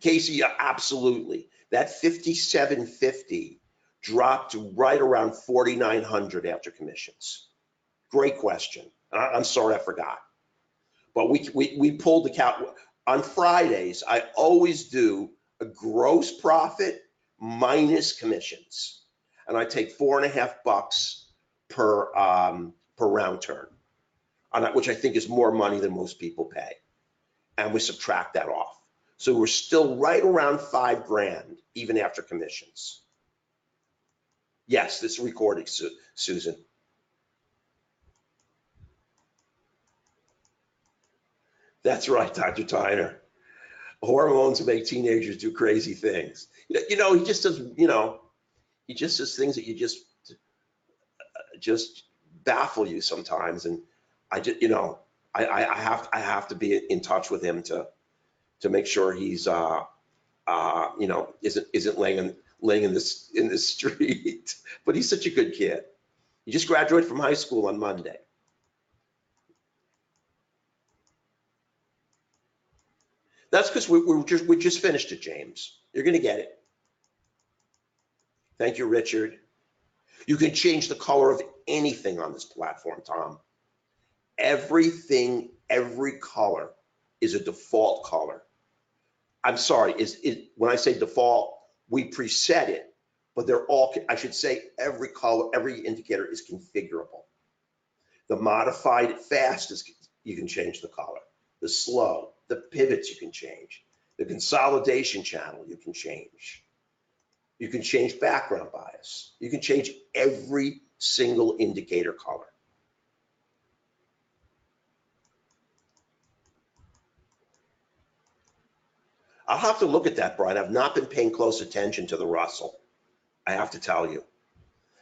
Casey, absolutely. That 5750 dropped to right around 4,900 after commissions. Great question. I'm sorry I forgot. But we pulled the count. On Fridays, I always do a gross profit minus commissions. And I take $4.50 per round turn, which I think is more money than most people pay. And we subtract that off. So we're still right around $5,000 even after commissions. Yes, this recording, Susan. That's right, Dr. Tyner. Hormones make teenagers do crazy things. He just does, he just does things that you just baffle you sometimes. And I just, I have to be in touch with him to make sure he's, isn't laying in the street. But he's such a good kid. He just graduated from high school on Monday. That's because we just finished it, James. You're going to get it. Thank you, Richard. You can change the color of anything on this platform, Tom. Everything, every color is a default color. I'm sorry, when I say default, we preset it, but they're all, I should say every color, every indicator is configurable. The modified fast is, you can change the color. The slow, the pivots you can change. The consolidation channel you can change. You can change background bias. You can change every single indicator color. I'll have to look at that, Brian. I've not been paying close attention to the Russell. I have to tell you.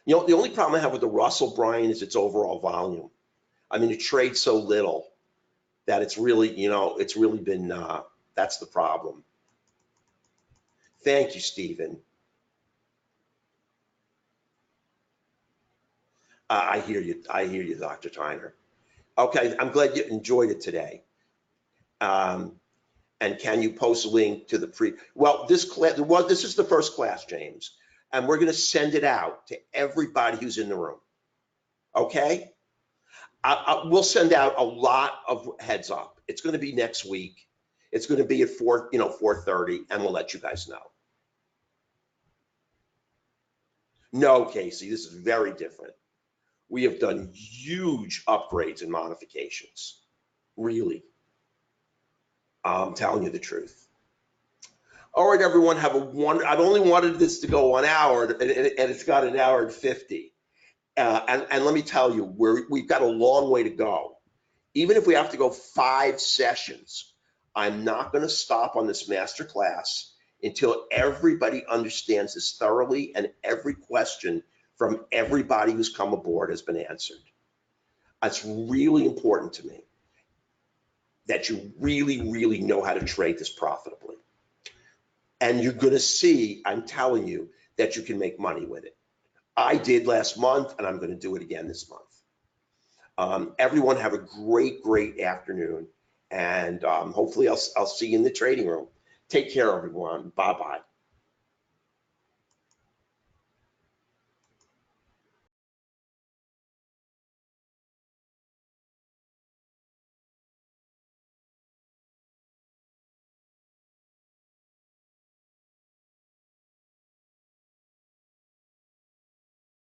The only problem I have with the Russell, Brian, is its overall volume. I mean, it trades so little that it's really, it's really been, that's the problem. Thank you, Stephen. I hear you, Dr. Tyner. Okay, I'm glad you enjoyed it today. And can you post a link to the well, this is the first class, James, and we're gonna send it out to everybody who's in the room, okay? We'll send out a lot of heads up. It's gonna be next week. It's gonna be at 4:30, and we'll let you guys know. No, Casey, this is very different. We have done huge upgrades and modifications, really. I'm telling you the truth. All right, everyone, have a I've only wanted this to go 1 hour, and it's got 1 hour and 50. And let me tell you, we've got a long way to go. Even if we have to go 5 sessions, I'm not going to stop on this master class until everybody understands this thoroughly and every question from everybody who's come aboard has been answered. It's really important to me that you really, really know how to trade this profitably. And you're going to see, I'm telling you, that you can make money with it. I did last month, and I'm going to do it again this month. Everyone have a great, great afternoon. And hopefully I'll see you in the trading room. Take care, everyone. Bye-bye.